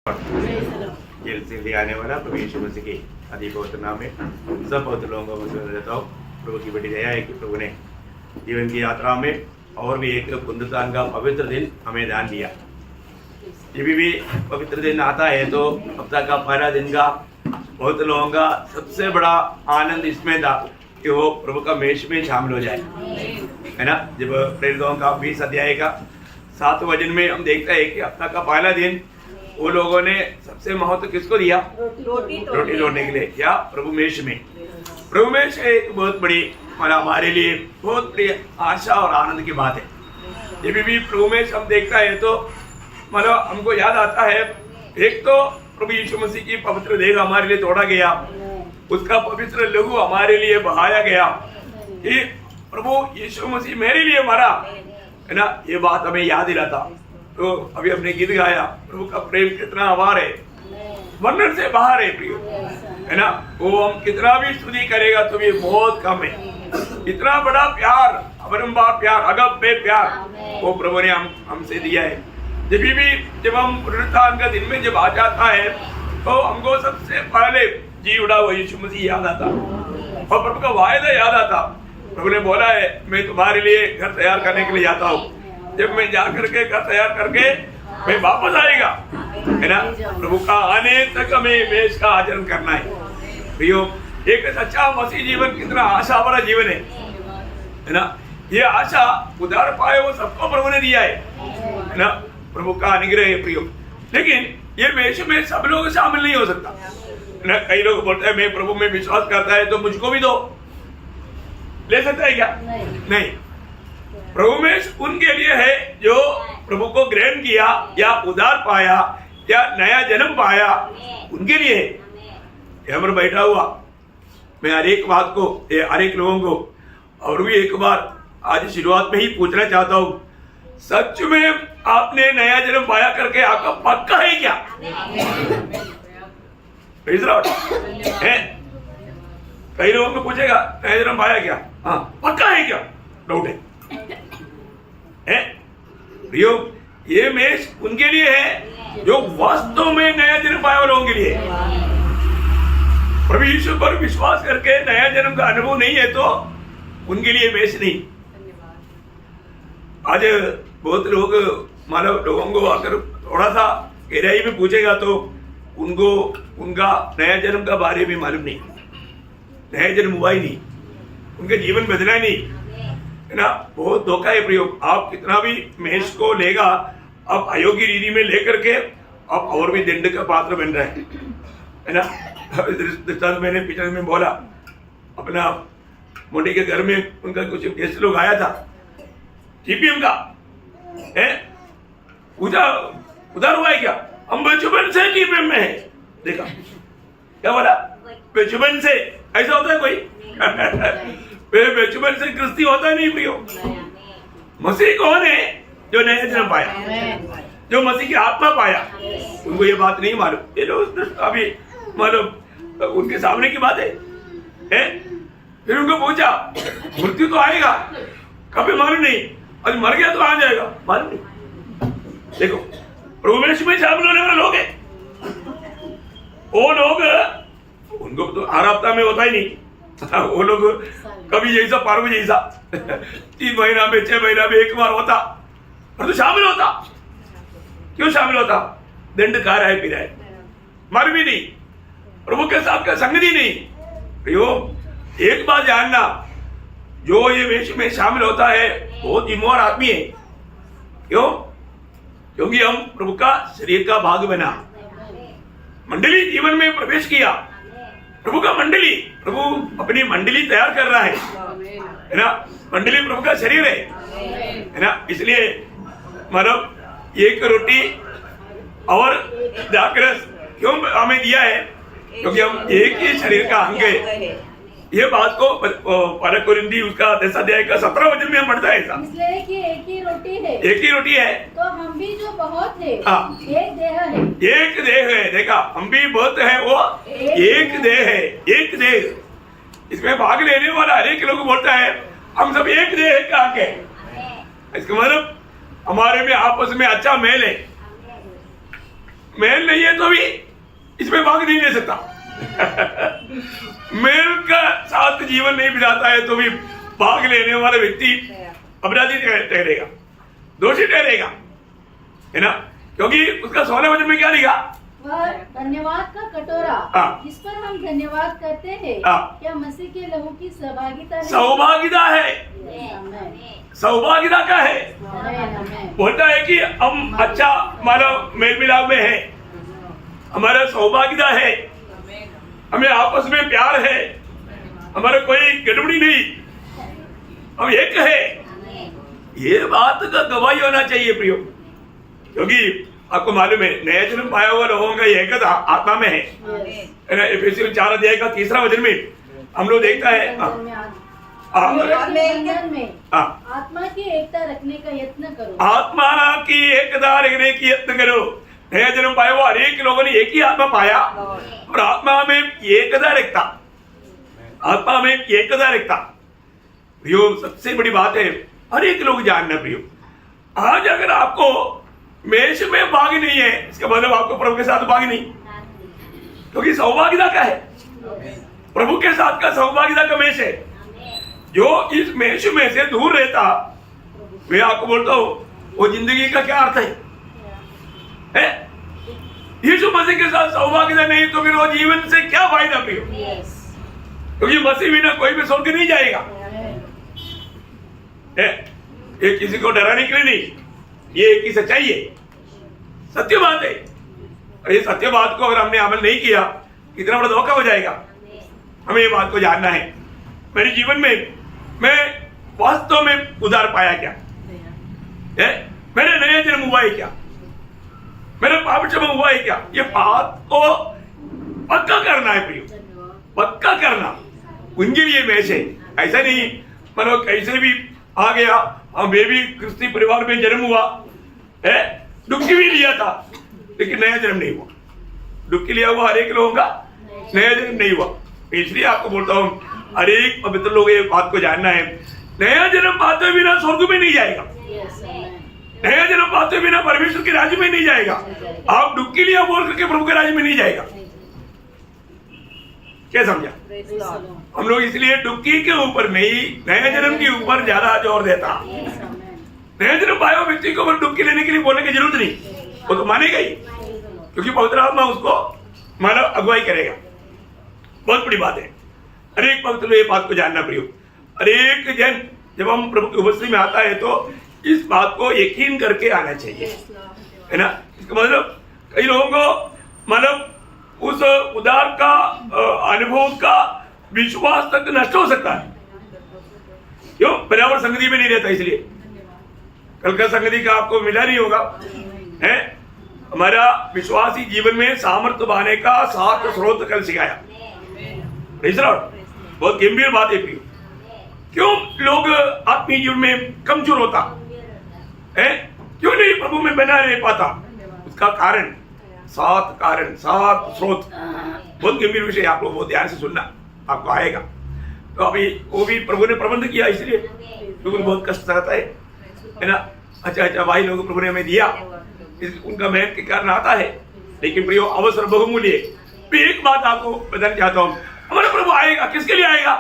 Jail से ले आने वाला प्रभु यीशु मसीह के अति पवित्र नाम में सब पवित्र लोगों को मैं देता हूँ। प्रभु की बड़ी दया है कि प्रभु ने जीवन की यात्रा में और भी एक पुनरुत्थान का पवित्र दिन हमें दान दिया। जब भी पवित्र दिन आता है तो हफ्ता का पहला दिन का बहुत लोगों का सबसे बड़ा आनंद इसमें था कि वो प्रभु का मेष में शामिल हो जाए, है ना। जब प्रेरितों का 20 अध्याय का 7 वचन में हम देखते हैं कि हफ्ता का पहला दिन वो लोगों ने सबसे महत्व किसको दिया? रोटी तोड़ने के लिए। या प्रभु मेष में। प्रभु मेष एक बहुत बड़ी हमारे लिए बहुत बड़ी आशा और आनंद की बात है। जब भी प्रभु मेष हम देखता है तो मतलब हमको याद आता है, एक तो प्रभु यीशु मसीह की पवित्र देह हमारे लिए तोड़ा गया, उसका पवित्र लहू हमारे लिए बहाया गया कि प्रभु यीशु मसीह मेरे लिए मरा, है ना। ये बात हमें याद दिलाता। तो अभी हमने गीत गाया, प्रभु का प्रेम कितना अपार है, वर्णन से बाहर है प्रियो, है ना। वो हम कितना भी स्तुति करेगा तो भी बहुत कम है। इतना बड़ा प्यार, अपरंपार प्यार, अगप्य प्यार वो प्रभु ने हमसे दिया है। जब हम पुनरुत्थान का दिन में जब आ जाता है तो हमको सबसे पहले जी उड़ा हुआ यीशु मसीह याद आता और प्रभु का वायदा याद आता। प्रभु ने बोला है, मैं तुम्हारे लिए घर तैयार करने के लिए जाता हूँ, जब मैं जा करके घर तैयार करके मैं वापस आएगा, है ना। प्रभु का आने तक हमें मेष का आचरण करना है प्रियो। एक सच्चा मसीह जीवन कितना आशा भरा जीवन है ना। ये आशा उधार पाए वो सबको प्रभु ने दिया है ना। प्रभु का अनुग्रह है प्रियो। लेकिन ये मेष में सब लोग शामिल नहीं हो सकता ना। कई लोग बोलते हैं मैं प्रभु में विश्वास करता है तो मुझको भी दो, ले सकता है क्या? नहीं। प्रभु में उनके लिए है जो प्रभु को ग्रहण किया या उधार पाया या नया जन्म पाया, उनके लिए है। यहाँ पर बैठा हुआ मैं हर एक बात को, हर एक लोगों को और भी एक बार आज शुरुआत में ही पूछना चाहता हूँ, सच में आपने नया जन्म पाया करके आपका पक्का है क्या? है? कई लोगों को पूछेगा नया जन्म पाया क्या? हाँ, पक्का है क्या? डाउट है? प्रियो, ये मेष उनके लिए है जो वास्तव में नया जन्म पाया लोगों के लिए। प्रभु यीशु पर विश्वास करके नया जन्म का अनुभव नहीं है तो उनके लिए मेष नहीं। आज बहुत लोग मानव लोगों को अगर थोड़ा सा गहराई में पूछेगा तो उनको उनका नया जन्म का बारे में मालूम नहीं, नया जन्म हुआ ही नहीं, उनके जीवन बदला ही नहीं, है ना। बहुत धोखा है प्रयोग। आप कितना भी मेष को लेगा, आप अयोग्य रीति में लेकर के आप और भी दंड का पात्र बन रहे है ना। दृष्टांत मैंने पिछले में बोला, अपना मोटी के घर में उनका कुछ गेस्ट लोग आया था, टीपीएम का है, पूछा उधार हुआ है क्या? हम बचपन से टीपीएम में है। देखा क्या बोला? बचपन से। ऐसा होता है कोई? बचपन से क्रिस्ती होता नहीं प्रियो। मसीह कौन है? जो नया जन्म पाया, जो मसीह की आत्मा पाया, उनको ये बात नहीं मालूम। ये लोग अभी मालूम उनके सामने की बात है? फिर उनको पूछा मृत्यु तो आएगा, कभी मालूम नहीं, आज मर गया तो आ जाएगा, मालूम नहीं। देखो प्रभु में शामिल होने वाले लोग हैं, वो लोग उनको तो हर हफ्ता में होता ही नहीं। वो लोग कभी जैसा पार्व जैसा 3 महीना में 6 महीना में एक बार होता, और तो शामिल होता। क्यों शामिल होता? दंड खा रहा है, पी रहा है, मर भी नहीं, प्रभु के साथ का संगति नहीं। प्रियो, एक बात जानना, जो ये मेष में शामिल होता है बहुत जिम्मेवार आदमी है। क्यों? क्योंकि हम प्रभु का शरीर का भाग बना, मंडली जीवन में प्रवेश किया। प्रभु का मंडली, प्रभु अपनी मंडली तैयार कर रहा है ना। मंडली प्रभु का शरीर है ना। इसलिए मतलब एक रोटी और दाखरस क्यों हमें दिया है? क्योंकि हम एक ही शरीर का अंग है। ये बात को पहले कोरिन्थी उसका 10 अध्याय का 17 वचन में हम पढ़ता है ऐसा। इसलिए कि एक ही रोटी है, एक ही रोटी है, तो हम भी जो बहुत है, एक देह है, एक देह है। देखा, हम भी बहुत है, वो एक देह है, एक देह। इसमें भाग लेने वाला हर एक लोग बोलता है हम सब एक देह का अंग है। इसका मतलब हमारे में आपस में अच्छा मेल है, मेल नहीं है तो भी इसमें भाग नहीं ले सकता। मेल का साथ जीवन नहीं बिताता है तो भी भाग लेने वाला व्यक्ति अपराधी ठहरेगा, दोषी ठहरेगा, है ना, क्योंकि उसका 16 वचन में क्या लिखा? वह धन्यवाद का कटोरा हाँ। जिस पर हम धन्यवाद करते हैं हाँ। क्या मसीह के लहू की सहभागिता है? सौभाग्यता है, आमेन। सौभाग्यता का है। आमेन, आमेन। बोलता है कि हम अच्छा मानव मेल मिलाप में है, हमारा सौभाग्यता है, हमें आपस में प्यार है, हमारा कोई गड़बड़ी नहीं, हम एक है। ये बात का गवाही होना चाहिए प्रियो, क्योंकि आपको मालूम है नया जन्म पाया हुआ लोगों का एकता आत्मा में है। एफेसियों 4 अध्याय का 3 वचन में हम लोग देखता है आत्मा की एकता रखने का यत्न करो। आत्मा की एकता रखने की यत्न करो। नया जन्म पाया हुआ अनेक लोगों ने एक ही आत्मा पाया और आत्मा में एकता रखता, आत्मा में एकता रखता। प्रियो सबसे बड़ी बात है हर एक लोग जानना प्रियो, आज अगर आपको मेष में भाग नहीं है इसका मतलब आपको प्रभु के साथ भाग नहीं, क्योंकि सौभाग्यता का है, प्रभु के साथ का सौभाग्यता का मेष है। जो इस मेष में से दूर रहता, मैं आपको बोलता हूं वो जिंदगी का क्या अर्थ है? यीशु मसीह के साथ सौभाग्यता नहीं तो फिर वो जीवन से क्या फायदा प्रियो? क्योंकि मसीह बिना कोई भी स्वर्ग नहीं जाएगा। ये किसी को डराने के लिए नहीं, ये एक ही सच्चाई है, सत्य बात है। और ये सत्य बात को अगर हमने अमल नहीं किया कितना बड़ा धोखा हो जाएगा। हमें ये बात को जानना है, मेरे जीवन में मैं वास्तव में उद्धार पाया क्या है? मेरे नया जन्म हुआ है क्या? मेरा पाप क्षमा हुआ है क्या? ये बात को पक्का करना है प्रियो, पक्का करना। उनके लिए मेष है, ऐसा नहीं मानो कैसे भी आ गया। मैं भी क्रिस्ती परिवार में जन्म हुआ है, डुबकी भी लिया था लेकिन नया जन्म नहीं हुआ। डुबकी लिया हुआ हर एक लोगों का नया जन्म नहीं हुआ। इसलिए आपको बोलता हूं हर एक पवित्र लोग ये बात को जानना है, नया जन्म पाते बिना स्वर्ग में नहीं जाएगा, नया जन्म पाते बिना परमेश्वर के राज्य में नहीं जाएगा। आप डुबकी लिया बोल करके प्रभु के राज्य में नहीं जाएगा। क्या समझा? हम लोग इसलिए डुबकी के ऊपर नहीं नया जन्म के ऊपर ज्यादा जोर देता। नया जन्म पाया हुआ व्यक्ति को डुबकी लेने के लिए बोलने की जरूरत नहीं, वो तो मानेगा ही, क्योंकि पवित्र आत्मा उसको मानव अगुवाई करेगा। बहुत बड़ी बात है, हर एक पवित्र ये बात को जानना प्रियो। हर एक जन जब हम प्रभु की उपस्थिति में आता है तो इस बात को यकीन करके आना चाहिए, है ना। इसका मतलब कई लोगों को मतलब उस उद्धार का अनुभव का विश्वास तक नष्ट हो सकता है। क्यों? बराबर संगति में नहीं रहता। इसलिए कल का संगति का आपको मिला नहीं होगा, है। हमारा विश्वासी जीवन में सामर्थ्य पाने का 7 स्रोत कल सिखाया। बहुत गंभीर बात है प्रियो। क्यों लोग आत्मीय जीवन में कमजोर होता है? क्यों नहीं प्रभु में बना रह पाता? उसका कारण 7 स्रोत। बहुत गंभीर विषय, आप लोग बहुत ध्यान से सुनना, आपको आएगा। तो अभी वो भी प्रभु ने प्रबंध किया, इसलिए क्योंकि बहुत कष्ट रहता है ना। अच्छा भाई लोग प्रभु ने हमें दिया, उनका मेहनत के कारण आता है, लेकिन प्रियो अवसर बहुमूल्य। एक बात आपको बताना चाहता हूँ, हमारा प्रभु आएगा, किसके लिए आएगा?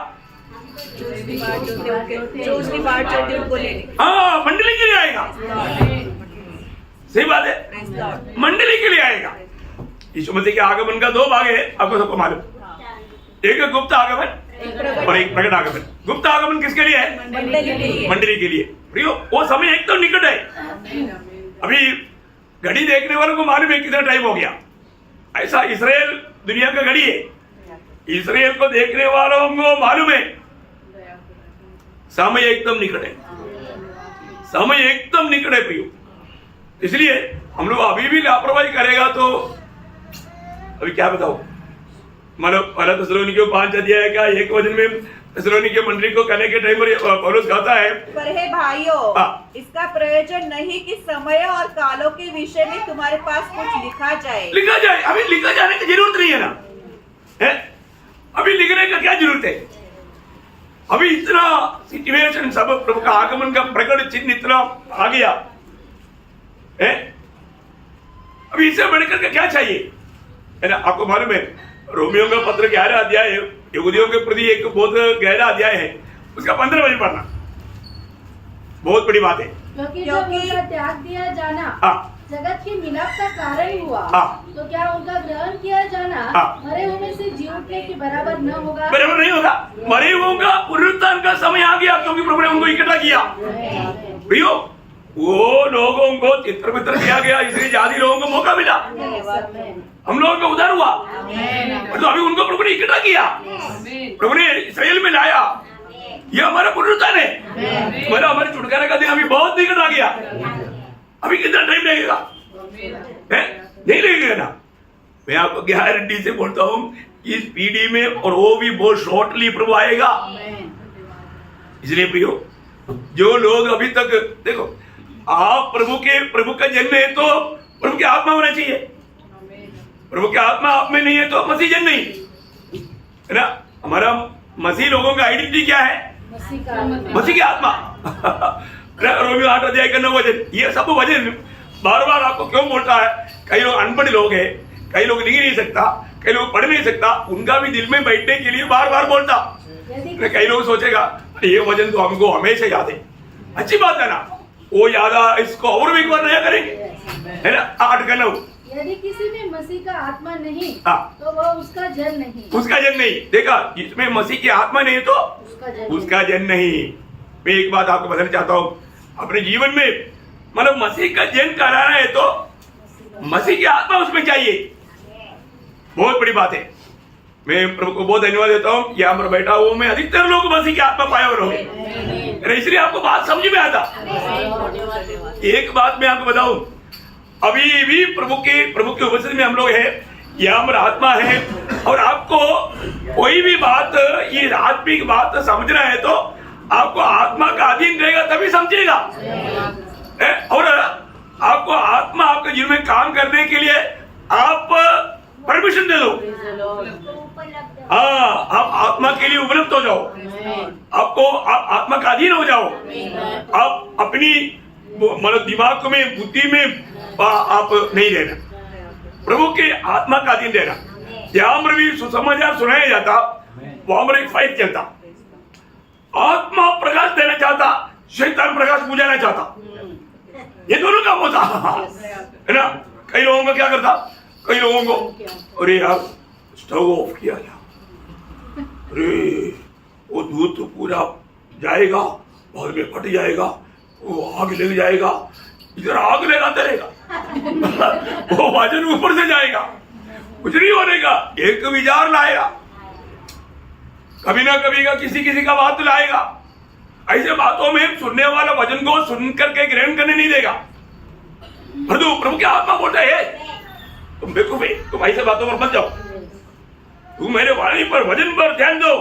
हाँ, मंडली के लिए आएगा। सही बात है, मंडली के लिए आएगा। यीशु मसीह के आगमन का 2 भाग है, आपको सबको मालूम। एक गुप्त आगमन और एक प्रकट आगमन। गुप्त आगमन किसके लिए है? मंडली के लिए। प्रियो वो समय एक तो निकट है, अभी घड़ी देखने वालों को मालूम है कितना टाइम हो गया। ऐसा इस्राएल दुनिया का घड़ी है, इस्राएल को देखने वालों को मालूम है समय एकदम निकट है, समय एकदम निकट है प्रियो। इसलिए हम लोग अभी भी लापरवाही करेगा तो अभी क्या बताओ। मतलब पहला थिस्सलुनीकियों 5 अध्याय का 1 वचन में थिस्सलुनीकियों मंडली को कहने के टाइम पर पौलुस कहता है, पर हे भाइयों, इसका प्रयोजन नहीं कि समय और कालों के विषय में तुम्हारे पास कुछ लिखा जाए। अभी लिखा जाने की जरूरत नहीं है ना, है? अभी लिखने का क्या जरूरत है? अभी इतना सिचुएशन, सब प्रभु का आगमन का प्रकट चिन्ह इतना आ गया है। अभी इससे बढ़कर के क्या चाहिए, है ना। आपको मालूम है रोमियो का पत्र 11 अध्याय यहूदियों के प्रति एक बहुत गहरा अध्याय है, उसका 15 वचन पढ़ना, बहुत बड़ी बात है। क्योंकि जब उनका त्याग दिया जाना जगत के मिलाप का कारण हुआ, तो क्या उनका ग्रहण किया जाना मरे हुए से जी उठने के बराबर न होगा? बराबर नहीं होगा। मरे हुओं का पुनरुत्थान का समय आ गया, क्योंकि प्रभु ने उनको इकट्ठा किया। प्रियो, वो लोगों को चित्र मित्र किया गया, इसलिए जाति लोगों को मौका मिला, हम लोगों का उद्धार हुआ। तो अभी उनको प्रभु ने इकट्ठा किया, प्रभु ने इस्राएल में लाया। ये हमारा पुनरुत्थान है, हमारे छुटकारे का दिन अभी बहुत निकट आ गया। अभी कितना टाइम लगेगा? नहीं लगेगा ना। मैं आपको गारंटी से बोलता हूँ इस पीढ़ी में, और वो भी बहुत शॉर्टली प्रभु आएगा। इसलिए प्रियो, जो लोग अभी तक देखो, आप प्रभु का जन्म है तो प्रभु की आत्मा होना चाहिए। प्रभु की आत्मा आप में नहीं है तो मसीह जन नहीं, है ना। हमारा मसीह लोगों का आइडेंटिटी क्या है? मसीह की आत्मा। रोमियो 8 अध्याय का 9 वचन, ये सब वचन बार बार आपको क्यों बोलता है? कई लोग अनपढ़ लोग हैं, कई लोग लिख नहीं सकता, कई लोग पढ़ नहीं सकता, उनका भी दिल में बैठने के लिए बार बार बोलता। कई लोग सोचेगा ये वचन तो हमको हमेशा याद है, अच्छी बात है ना, वो याद इसको और भी एक बार नया करेंगे, है ना। 8 का 9, यदि किसी में मसीह का आत्मा नहीं तो वह उसका जन नहीं। उसका जन नहीं। देखा, जिसमें मसीह की आत्मा नहीं तो उसका जन नहीं। मैं एक बात आपको बताना चाहता हूँ, अपने जीवन में मतलब मसीह का जन कराना है तो मसीह की आत्मा उसमें चाहिए, बहुत बड़ी बात है। मैं प्रभु को बहुत धन्यवाद देता हूँ, यहाँ पर बैठा हुआ मैं अधिकतर लोग मसीह की आत्मा पाया हुए होंगे, इसलिए आपको बात समझ में आता। एक बात मैं आपको बताऊं, अभी भी प्रभु की उपस्थिति में हम लोग हैं, यहाँ पर आत्मा है, और आपको कोई भी बात ये आत्मिक बात समझना है तो आपको आत्मा का अधीन रहेगा तभी समझेगा। और आपको आत्मा आपके जीवन में काम करने के लिए आप परमिशन दे दो। हाँ, आप आत्मा के लिए उपलब्ध हो जाओ, आप आत्मा का अधीन हो जाओ। आप अपनी मतलब दिमाग में, बुद्धि में आप नहीं रहना, प्रभु के आत्मा का अधीन रहना। जहां पर भी सुसमाचार सुनाया जाता वहां पर एक फाइट चलता, आत्मा प्रकाश देना चाहता, शैतान प्रकाश बुझाना चाहता, ये दोनों काम होता है ना। कई लोगों का क्या करता, कई लोगों को अरे यार स्टोव ऑफ किया जा, अरे वो दूध तो पूरा जाएगा, बाद में फट जाएगा, वो आग लग जाएगा, इधर आग लगाते रहेगा, वो वजन ऊपर से जाएगा, कुछ नहीं होने का। एक विचार लाएगा, कभी ना कभी का किसी का बात लाएगा। ऐसे बातों में सुनने वाला वचन को सुन करके ग्रहण करने नहीं देगा। प्रभु की आत्मा बोलता है तुम बेवकूफ है, तुम ऐसे बातों पर मत जाओ, तुम मेरे वाणी पर, वचन पर ध्यान दो।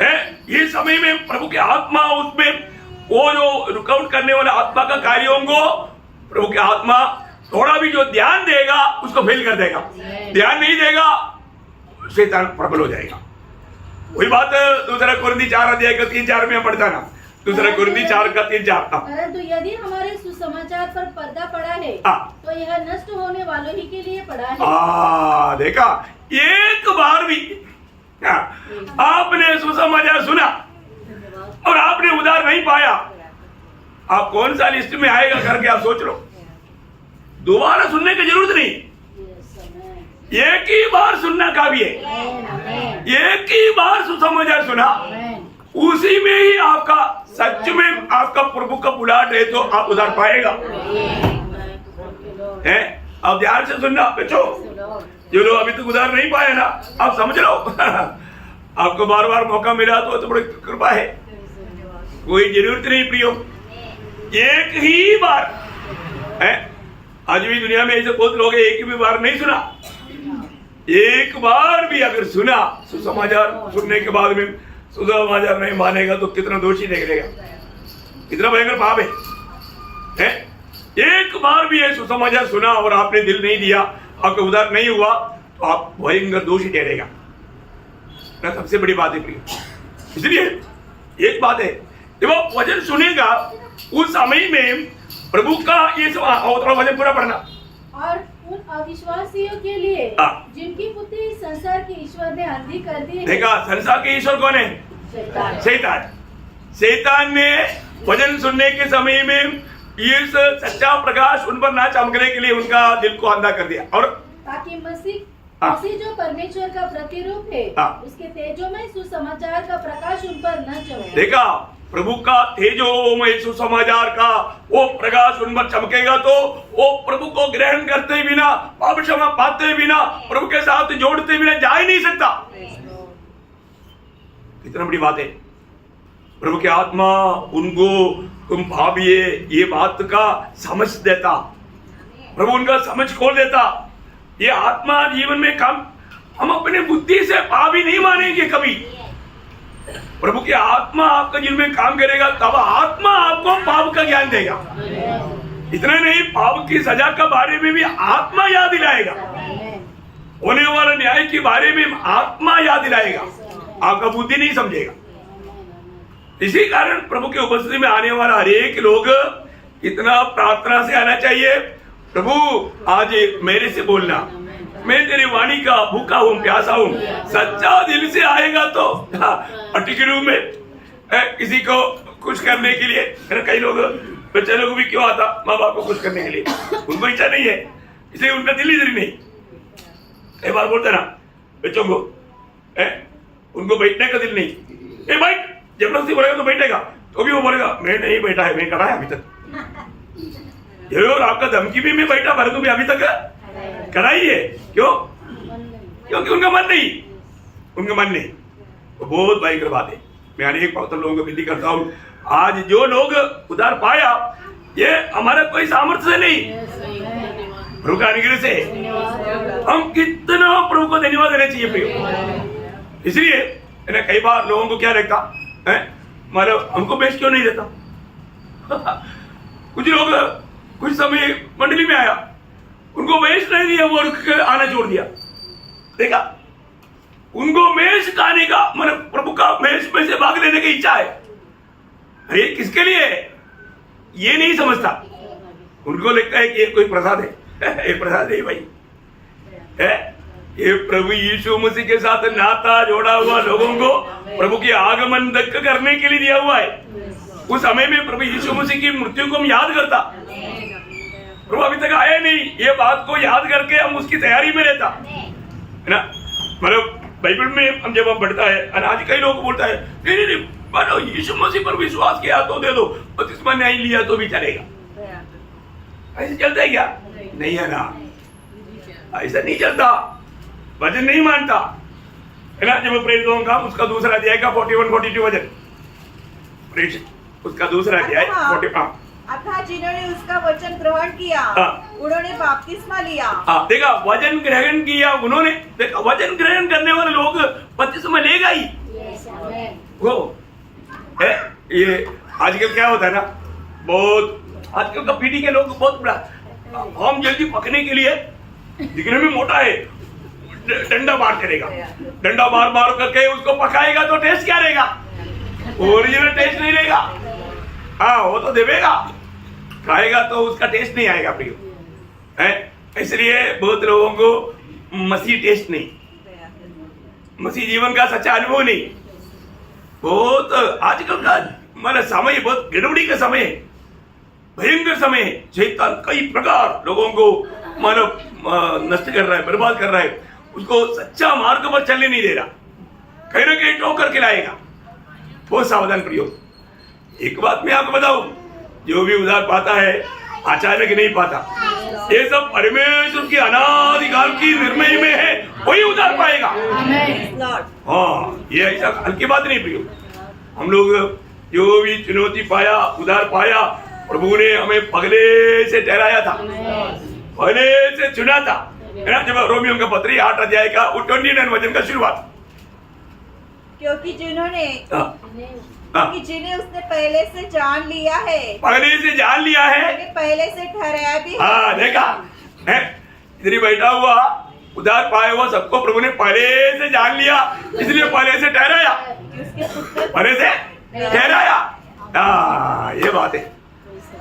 है ये समय में प्रभु की आत्मा, उसमें वो जो रुकावट करने वाला आत्मा का कार्यों को प्रभु की आत्मा थोड़ा भी जो ध्यान देगा उसको फेल कर देगा। ध्यान नहीं देगा शैतान प्रबल हो जाएगा। वही बात दूसरा कुरिन्थी 4 अध्याय का 3-4 में पढ़ता ना, दूसरा कुरिन्थी 4 का 3-4। परंतु यदि हमारे सुसमाचार पर पर्दा पड़ा है तो यह नष्ट होने वालों ही के लिए पड़ा है। देखा, एक बार भी आपने सुसमाचार सुना और आपने उद्धार नहीं पाया, आप कौन सा लिस्ट में आएगा करके आप सोच लो। दोबारा सुनने की जरूरत नहीं, एक ही बार सुनना काफी है। एक ही बार सुसमाचार सुना, उसी में ही आपका सच में आपका प्रभु का बुलाहट है तो आप उद्धार पाएगा। है, अब ध्यान से सुनना बच्चों, जो लोग अभी तक उद्धार नहीं पाए ना, आप समझ लो आपको बार बार मौका मिला तो बड़ी कृपा है, कोई जरूरत नहीं प्रियो, एक ही बार है। आज भी दुनिया में ऐसे बहुत लोग हैं, एक भी बार नहीं सुना। एक बार भी अगर सुना, सुसमाचार सुनने के बाद में सुसमाचार नहीं मानेगा तो कितना दोषी निकलेगा, कितना भयंकर पाप है। एक बार भी ये सुसमाचार सुना और आपने दिल नहीं दिया, आपका उद्धार नहीं हुआ तो आप भयंकर दोषी ठहरेगा ना। सबसे बड़ी बात है प्रिय, इसलिए एक बात है, जब आप वचन सुनेगा उस समय में प्रभु का ये वचन पूरा पढ़ना, और उन अविश्वासियों के लिए हाँ। जिनकी बुद्धि संसार के ईश्वर ने अंधी कर दी है। देखा, संसार के ईश्वर कौन है? शैतान। शैतान ने वचन सुनने के समय में ये सच्चा प्रकाश उन पर ना चमकने के लिए उनका दिल को अंधा कर दिया, और ताकि मसीह हाँ। जो परमेश्वर का प्रतिरूप है, हाँ। उसके तेजोमय सुसमाचार का प्रकाश उन पर न चमके। देखा, प्रभु का तेजोमय सुसमाचार का वो प्रकाश उन पर चमकेगा तो वो प्रभु को ग्रहण करते बिना, पाप क्षमा पाते बिना, प्रभु के साथ जोड़ते बिना जा ही नहीं सकता। कितना बड़ी बात है। प्रभु की आत्मा उनको तुम भाविए ये बात का समझ देता, प्रभु उनका समझ खोल देता। ये आत्मा जीवन में काम, हम अपने बुद्धि से पाप ही नहीं मानेंगे कभी। प्रभु की आत्मा आपका जीवन में काम करेगा, तब आत्मा आपको पाप का ज्ञान देगा। इतना नहीं, पाप की सजा के बारे में भी आत्मा याद दिलाएगा, होने वाले न्याय के बारे में आत्मा याद दिलाएगा, आपका बुद्धि नहीं समझेगा। इसी कारण प्रभु की उपस्थिति में आने वाला हर एक लोग इतना प्रार्थना से आना चाहिए, प्रभु आज मेरे से बोलना, मैं तेरी वाणी का भूखा हूँ, प्यासा हूँ। सच्चा दिल से आएगा तो पर्टिकुलर रूम में किसी को खुश करने के लिए, कई लोग बच्चे लोग भी क्यों आता माँ बाप को खुश करने के लिए, उनको इच्छा नहीं है, इसलिए उनका दिल इधर नहीं। कई बार बोलते ना बच्चों को, उनको बैठने का दिल नहीं, बैठ, जबरदस्ती बोलेगा तो बैठेगा, तो भी वो बोलेगा मैं नहीं बैठा है, मैं करा है अभी तक। ये और आपका धमकी भी मैं बैठा भर भी अभी तक कराई है, क्यों? क्योंकि उनका मन नहीं, उनका मन नहीं। तो बहुत भयंकर बात है। मैं अनेक पवित्र लोगों को विनती करता हूँ, आज जो लोग उधार पाया ये हमारा कोई सामर्थ्य से नहीं, प्रभु का अनुग्रह से। हम कितना प्रभु को धन्यवाद देना चाहिए प्रियो। इसलिए कई बार लोगों को क्या लगता है, मतलब हमको बेस्ट क्यों नहीं देता। कुछ लोग कुछ समय मंडली में आया, उनको वेश नहीं दिया, वो आना छोड़ दिया। देखा, उनको मेष खाने का, मतलब प्रभु का मेष में से भाग लेने की इच्छा है। अरे किसके लिए है ये नहीं समझता, उनको लगता है कि ये कोई प्रसाद है। ये प्रसाद है भाई, है ये प्रभु यीशु मसीह के साथ नाता जोड़ा हुआ लोगों को प्रभु के आगमन तक करने के लिए दिया हुआ है। उस समय में प्रभु यीशु मसीह की मृत्यु को हम याद करता, प्रभु अभी तक आया नहीं, ये बात को याद करके हम उसकी तैयारी में रहता है ना। मतलब बाइबल में हम जब हम पढ़ता है, आज कई लोग बोलता है नहीं मानो यीशु मसीह पर विश्वास किया तो दे दो, बपतिस्मा नहीं लिया तो भी चलेगा। ऐसे चलता है क्या? नहीं है ना, ऐसा नहीं चलता, वचन नहीं मानता है ना। जब प्रेरितों का उसका दूसरा अध्याय का 41-42 वचन, उसका दूसरा अध्याय 40। अतः जिन्होंने उसका वचन ग्रहण किया उन्होंने बपतिस्मा लिया। देखा, वचन ग्रहण किया उन्होंने, देखा वचन ग्रहण करने वाले लोग बपतिस्मा लेगा ही। वो है ये आजकल क्या होता है ना, बहुत आजकल का पीढ़ी के लोग बहुत बड़ा, हम जल्दी पकने के लिए दिखने में मोटा है, डंडा मार करेगा, डंडा मार मार करके उसको पकाएगा तो टेस्ट क्या रहेगा? ओरिजिनल टेस्ट नहीं रहेगा। हाँ वो तो देवेगा, खाएगा तो उसका टेस्ट नहीं आएगा प्रियो, है। इसलिए बहुत लोगों को मसीह टेस्ट नहीं, मसीह जीवन का सच्चा अनुभव नहीं। बहुत आजकल का मतलब समय बहुत गड़बड़ी का समय है, भयंकर समय है। शैतान कई प्रकार लोगों को मानव नष्ट कर रहा है, बर्बाद कर रहा है, उसको सच्चा मार्ग पर चलने नहीं दे रहा, कहीं ना कहीं ठोकर के लाएगा। बहुत सावधान प्रयोग। एक बात मैं आपको बताऊं, जो भी उधार पाता है अचानक नहीं पाता, ये सब परमेश्वर की अनादिकाल की निर्णय में है, वही उधार पाएगा। हाँ ये ऐसा हल्की बात नहीं प्रियो। हम लोग जो भी चुनौती पाया, उधार पाया, प्रभु ने हमें पगले से ठहराया था, पगले से चुना था, है ना। जब रोमियो का पत्री 8 अध्याय का 29 वचन का शुरुआत, क्योंकि जिन्हें उसने पहले से जान लिया है, पहले से जान लिया है, पहले से ठहराया भी है। हाँ देखा है, इधर ही बैठा हुआ उधार पाया हुआ सबको प्रभु ने पहले से जान लिया, इसलिए पहले से ठहराया, पहले से ठहराया। हाँ ये बात है,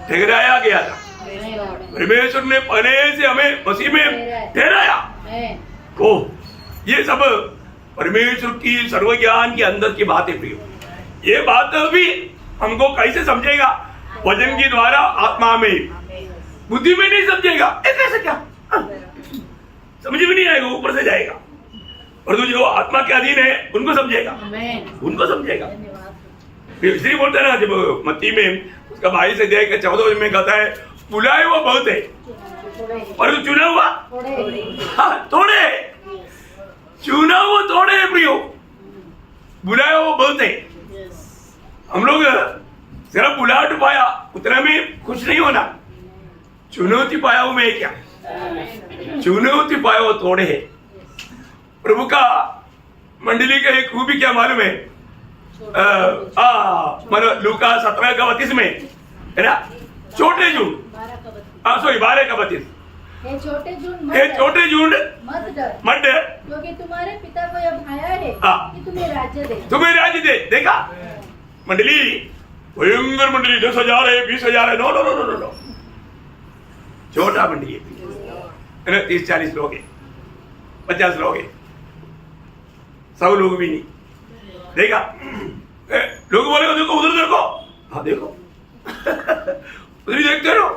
ठहराया गया था। परमेश्वर ने पहले से हमें मसीह में ठहराया। तो ये सब परमेश्वर की सर्वज्ञान के अंदर की बात है प्रियो। ये बात भी हमको कैसे समझेगा? वचन के द्वारा, आत्मा में, बुद्धि में नहीं समझेगा। कैसे क्या समझ में नहीं आएगा, ऊपर से जाएगा। और जो आत्मा के अधीन है उनको समझेगा, उनको समझेगा। इसलिए बोलते हैं ना, जब मत्ती में उसका भाई से देख 14 में कहता है बुलाए हुआ बहुत है पर चुना हुआ थोड़े, चुना हुआ थोड़े है प्रियो, बुलाया हुआ बहुत है। हम लोग सिर्फ बुलाहट पाया उतना में खुश नहीं होना, चुनौती पाया हूं मैं क्या, चुनौती पाया वो थोड़े है। प्रभु का मंडली का एक खूबी क्या मालूम है? लूका 17:32 में है ना, छोटे झुंड, सॉरी 12:32, छोटे झुंड मत डर क्योंकि तुम्हारे पिता को यह भाया है कि तुम्हें राज्य दे। देखा मंडली, भयंकर मंडली, 10,000 है, 20,000 है, no no no no no, छोटा मंडली है ना, 30-40 लोग है, 50 लोग है, 100 लोग भी नहीं। देखा लोग बोलेगा देखो उधर देखो, हाँ देखो उधर ही देखते रहो।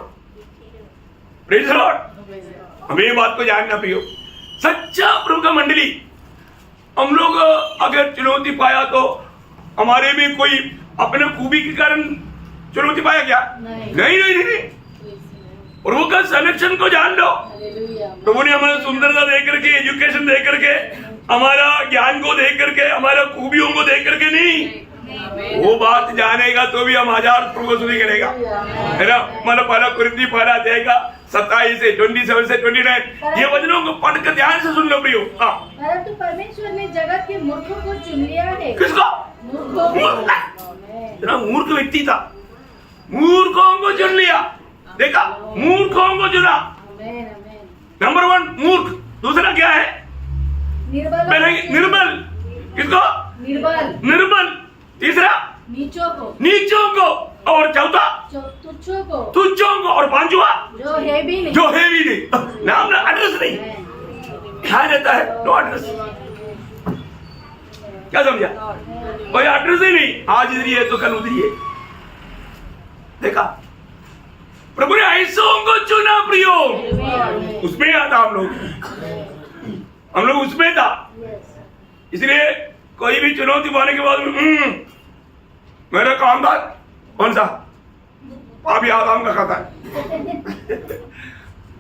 Praise the Lord. हमें ये बात को जानना प्रियो, सच्चा प्रभु का मंडली, हम लोग अगर चुनौती पाया तो हमारे में कोई अपने खूबी के कारण चुनौती पाया क्या? नहीं। प्रभु का सिलेक्शन को जान लो। प्रभु ने हमारा सुंदरता देख करके, एजुकेशन देख करके, हमारा ज्ञान को देख करके, हमारा खूबियों को देख करके नहीं, वो बात जानेगा तो भी हम 1000 प्रभु को स्तुति करेगा, है ना। मतलब पहला कुरिन्थी 27 से 27 से 29 ये वचनों को पढ़कर ध्यान से सुन लो प्रियो। परंतु परमेश्वर ने जगत के मूर्खों को चुन लिया है। किसको? इतना मूर्ख व्यक्ति था, मूर्खों को चुन लिया। देखा, मूर्खों को चुना। नंबर 1 मूर्ख, दूसरा क्या है? निर्बल। किसको? निर्बल। तीसरा नीचों को, और चौथा तुच्छों को, और पांचवा जो है भी नहीं। नाम एड्रेस नहीं, क्या रहता है? No address. क्या समझा? कोई एड्रेस ही नहीं, आज इधर है तो कल उधर है। देखा, प्रभु ने ऐसों को चुना प्रियो। उसमें आता हम लोग उसमें था। इसलिए कोई भी चुनौती पाने के बाद मेरा कामदार कौन सा? आप आदम का खाता है।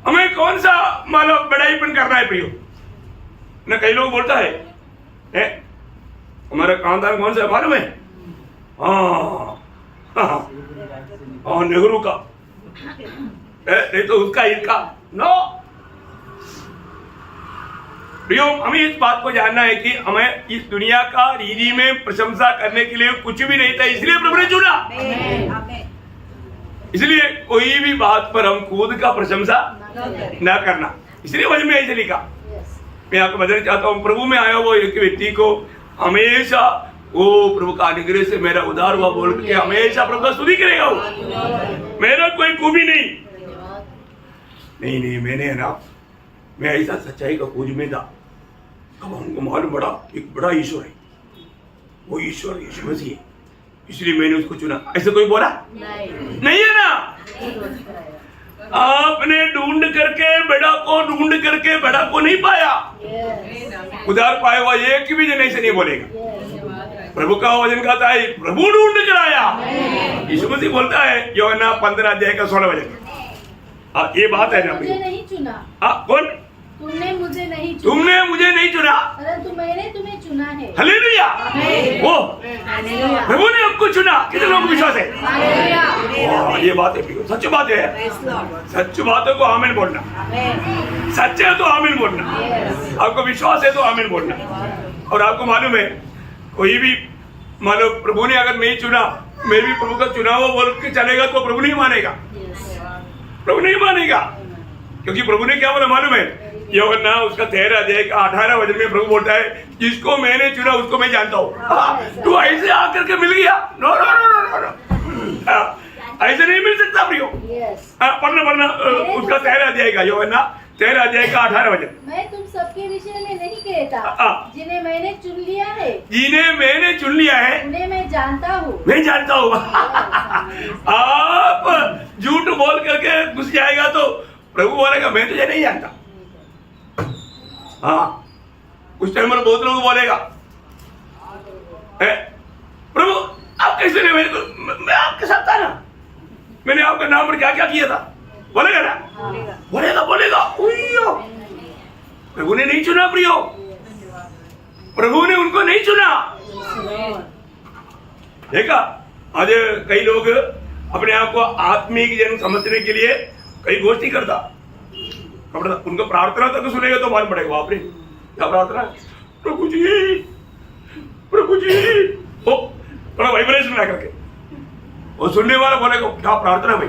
हमें कौन सा मतलब बड़ाईपन करना है प्रियो? न कई लोग बोलता है हमारा खानदान कौन सा मालूम है? हाँ नेहरू का, नहीं तो उसका इनका। नो प्रियो, हमें इस बात को जानना है कि हमें इस दुनिया का रीति में प्रशंसा करने के लिए कुछ भी नहीं था, इसलिए प्रभु ने चुना। इसलिए कोई भी बात पर हम खुद का प्रशंसा न करना, इसलिए वचन में ऐसे लिखा। मैं आपको बताना चाहता हूँ, प्रभु में आया वो एक व्यक्ति को हमेशा वो प्रभु का अनुग्रह से मेरा उद्धार हुआ बोल के हमेशा प्रभु का स्तुति करेगा। वो मेरा कोई खूबी नहीं, मैंने है ना, मैं ऐसा सच्चाई का खोज में था। अब हमको मालूम पड़ा एक बड़ा ईश्वर है, वो ईश्वर यीशु मसीह है, इसलिए मैंने उसको चुना। ऐसे कोई बोला नहीं है ना। आपने ढूंढ करके बड़ा को नहीं पाया, उधार पाया हुआ एक भी जन ऐसे नहीं बोलेगा। प्रभु का वचन कहता है प्रभु ढूंढ कर आया। यीशु मसीह बोलता है यूहन्ना 15:16 वचन। ये बात है ना, मुझे नहीं चुना। कौन? तुमने मुझे नहीं चुना, परंतु मैंने तुम्हें चुना है। हालेलुया। वो प्रभु ने हमको चुना। कितने लोगों को विश्वास है? ये बात है, सच बात है। सच बातों को आमीन बोलना, सच्चे है तो आमीन बोलना, आपको विश्वास है तो आमीन बोलना। और आपको मालूम है, कोई भी मालूम प्रभु ने अगर नहीं चुना, मैं भी प्रभु का चुनाव बोल के चलेगा तो प्रभु नहीं मानेगा, प्रभु नहीं मानेगा। क्योंकि प्रभु ने क्या बोला मालूम है? यूहन्ना उसका 13:18 वचन में प्रभु बोलता है जिसको मैंने चुना उसको मैं जानता हूँ। तू ऐसे आकर के मिल गया? No no no no no. ऐसे नहीं मिल सकता प्रियो। यस। पढ़ना उसका 13 अध्याय का यूहन्ना 13 अध्याय का 18 वचन। मैं तुम सबके विषय में नहीं कहता, जिन्हें मैंने चुन लिया है, जिन्हें मैंने चुन लिया है उन्हें मैं जानता हूँ। मैं जानता हूँ। आप झूठ बोल करके घुस जाएगा तो प्रभु बोलेगा मैं तुझे नहीं जानता। हाँ, उस टाइम पर बहुत लोग बोलेगा प्रभु आप कैसे नहीं, मेरे को मैं आपके साथ था ना, मैंने आपके नाम पर क्या क्या किया था, बोलेगा ना? बोलेगा बोलेगा। प्रभु ने नहीं चुना प्रियो, प्रभु ने उनको नहीं चुना। देखा, आज कई लोग अपने आप को आत्मिक जन समझने के लिए कई गोष्ठी करता, उनको प्रार्थना तक सुनेगा तो मालूम पड़ेगा बाप रे क्या प्रार्थना, प्रभु जी प्रभु जी, ओ थोड़ा वाइब्रेशन ला करके वो सुनने वाला बोलेगा क्या प्रार्थना भाई,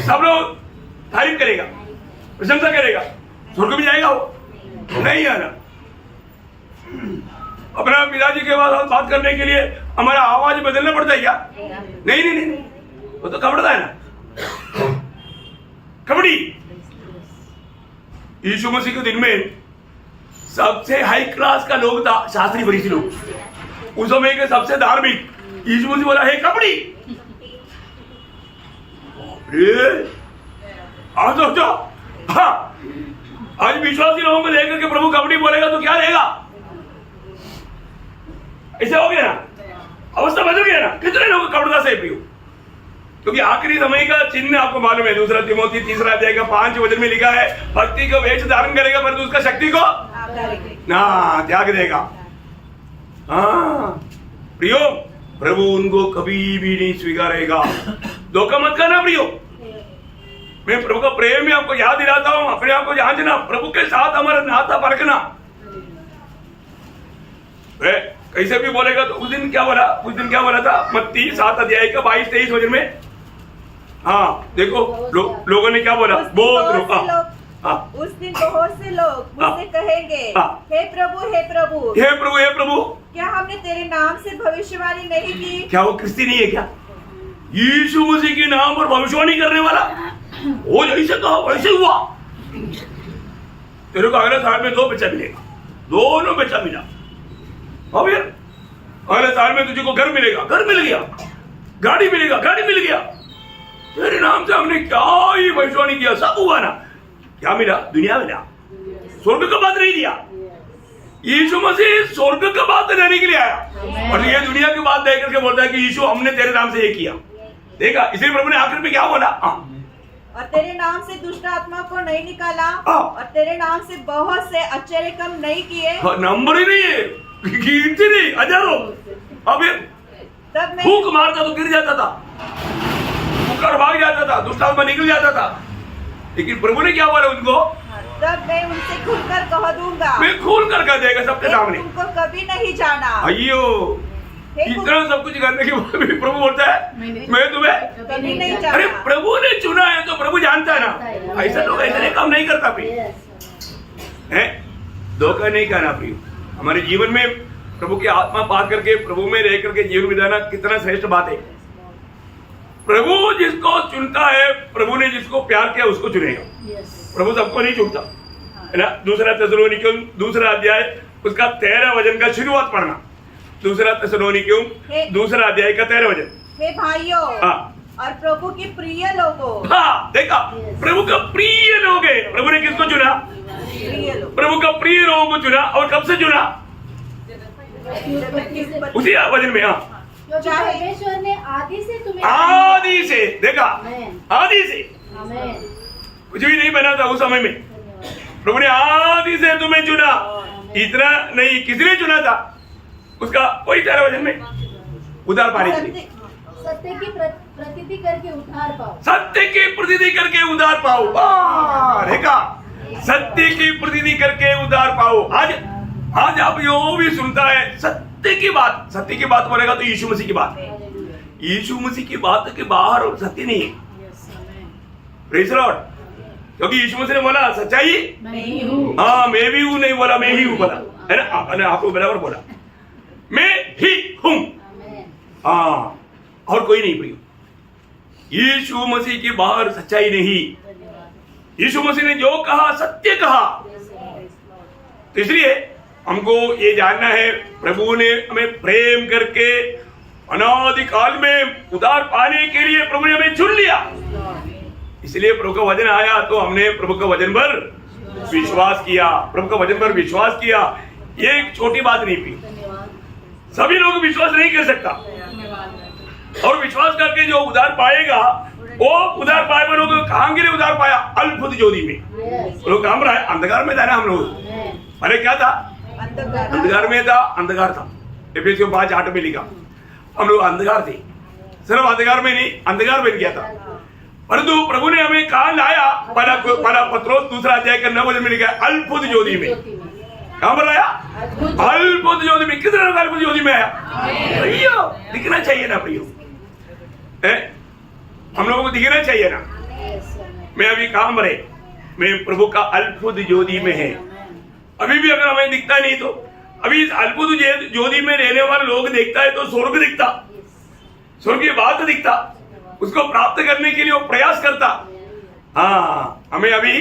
सब लोग तारीफ करेगा, प्रशंसा करेगा, स्वर्ग भी जाएगा वो नहीं आना। अपना पिताजी के पास बात करने के लिए हमारा आवाज बदलना पड़ता है क्या? नहीं नहीं नहीं, वो तो कपड़ता है ना, कबड्डी। यीशु मसीह के दिन में सबसे हाई क्लास का लोग था शास्त्री फरीसी लोग, उस समय के सबसे धार्मिक। यीशु मसीह बोला है कबड्डी, आज सोचो, हाँ आज विश्वासी लोगों को लेकर के प्रभु कबड्डी बोलेगा तो क्या रहेगा? ऐसे हो गया ना, अवस्था बदल गया ना। कितने लोग कपड़ता से प्रियो, क्योंकि आखिरी समय का चिन्ह आपको मालूम है, 2 तिमोथी 3 अध्याय का 5 वचन में लिखा है, भक्ति को वेश धारण करेगा परंतु उसका शक्ति को ना त्याग देगा। हाँ प्रियो, प्रभु उनको कभी भी नहीं स्वीकारेगा। धोखा मत करना प्रियो, मैं प्रभु का प्रेम में आपको याद दिलाता हूं, अपने आप को जांचना, प्रभु के साथ हमारा नाता परखना। कैसे भी बोलेगा तो उस दिन क्या बोला था मत्ती 7 अध्याय का 22-23 वचन में। हाँ देखो लोगों ने क्या बोला, बहुत लोग उस दिन बहुत से लोग मुझसे कहेंगे हे प्रभु हे प्रभु हे प्रभु हे प्रभु, क्या हमने तेरे नाम से भविष्यवाणी नहीं की? क्या वो क्रिस्ती नहीं है क्या? यीशु मसीह के नाम पर भविष्यवाणी करने वाला, वो जैसे कहा वैसे हुआ। तेरे को अगले साल में 2 बच्चा मिलेगा, दोनों बच्चा मिला। अब यार अगले साल में तुझे को घर मिलेगा, घर मिल गया, गाड़ी मिलेगा, गाड़ी मिल गया। तेरे नाम से हमने क्या ही भविष्यवाणी किया, सब हुआ ना। क्या मिला? दुनिया मिला, स्वर्ग का बात नहीं दिया। यीशु मसीह स्वर्ग का बात लेने के लिए आया और ये दुनिया की बात देख करके बोलता है कि यीशु हमने तेरे नाम से ये किया। देखा, इसलिए प्रभु ने आखिर में क्या बोला, और तेरे नाम से दुष्ट आत्मा को नहीं निकाला और तेरे नाम से बहुत से आश्चर्य काम नहीं किए। नंबर ही नहीं है, गिनती नहीं, हजारों। अब तब मैं फूंक मारता तो गिर जाता था, मुकर भाग जाता था, दुष्ट आत्मा निकल जाता था। लेकिन प्रभु ने क्या बोला उनको, तब मैं उनसे खुलकर कह दूंगा, मैं खोल कर कह देगा सबके सामने, तुमको कभी नहीं जाना। अयो, इतना सब कुछ करने के बाद भी प्रभु बोलता है मैं तुम्हें कभी नहीं जाना। अरे प्रभु ने चुना है तो प्रभु जानता है ना। ऐसा लोग ऐसे काम नहीं करता है, धोखा नहीं करना प्रिय। हमारे जीवन में प्रभु की आत्मा पा करके प्रभु में रह करके जीवन बिताना कितना श्रेष्ठ बात है। प्रभु जिसको चुनता है, प्रभु ने जिसको प्यार किया उसको चुनेगा। प्रभु सबको नहीं चुनता है ना। 2 थिस्सलुनीकियों 2 अध्याय उसका 13 वचन का शुरुआत पढ़ना। 2 थिस्सलुनीकियों 2 अध्याय का 13 वचन। हे भाइयों और प्रभु के प्रिय लोगों, हाँ देखा, प्रभु का प्रिय लोग है। प्रभु ने किसको चुना? प्रभु का प्रिय लोगों को चुना। और कब से चुना? उसी वचन में। हाँ, परमेश्वर ने आदि से तुम्हें, आदि से, देखा, आदि से कुछ भी नहीं बना था उस समय में। प्रभु ने आदि से तुम्हें चुना। इतना नहीं, किसने चुना था? उसका वही 13 वचन में उद्धार पाने के लिए। सत्य की प्रतीति करके उद्धार पाओ, सत्य की प्रतीति करके उद्धार पाओ। देखा, सत्य की प्रतीति करके उद्धार पाओ। आज आप यो भी सुनता है सत्य की बात। सत्य की बात बोलेगा तो यीशु मसीह की बात। यीशु मसीह की बात के बाहर सत्य नहीं है। Praise the Lord. क्योंकि यीशु मसीह ने बोला सच्चाई हाँ मैं भी हूं, नहीं बोला मैं ही हूं, बोला है ना। आपको बराबर बोला मैं ही हूं। हाँ, और कोई नहीं प्रियो। यीशु मसीह की बाहर सच्चाई नहीं। यीशु मसीह ने जो कहा सत्य कहा। तो इसलिए हमको ये जानना है, प्रभु ने हमें प्रेम करके अनादि काल में उद्धार पाने के लिए प्रभु ने हमें चुन लिया। इसलिए प्रभु का वचन आया तो हमने प्रभु का वचन पर विश्वास किया। प्रभु का वचन पर विश्वास किया। ये एक छोटी बात नहीं थी, सभी लोग विश्वास नहीं कर सकता। और विश्वास करके जो उद्धार पाएगा वो उद्धार पाए पर लोग कहां गिरे उद्धार पाया? अल्पुत ज्योति में। लोग काम रहा है अंधकार में था ना हम लोग। अरे क्या था? अंधकार में था, अंधकार था। एफएसियों 5:8 में लिखा हम लोग अंधकार थे। सिर्फ अंधकार में नहीं, अंधकार बन गया था। परंतु प्रभु ने हमें कहा लाया? पहला पत्रोस 2 अध्याय का 9 वचन में लिखा है अल्पुत ज्योति में। कहां पर लाया? अल्पुत ज्योति में। कितने लोग अल्पुत ज्योति में आया? भैया दिखना चाहिए ना भैया, हम लोगों को दिखना चाहिए ना। मैं अभी कहां मरे? मैं प्रभु का अल्पुत ज्योति में है। अभी भी अगर हमें दिखता नहीं तो अभी इस अल्पुत ज्योति में रहने वाले लोग देखता है तो स्वर्ग दिखता, स्वर्ग की बात दिखता, उसको प्राप्त करने के लिए वो प्रयास करता। हाँ, हमें अभी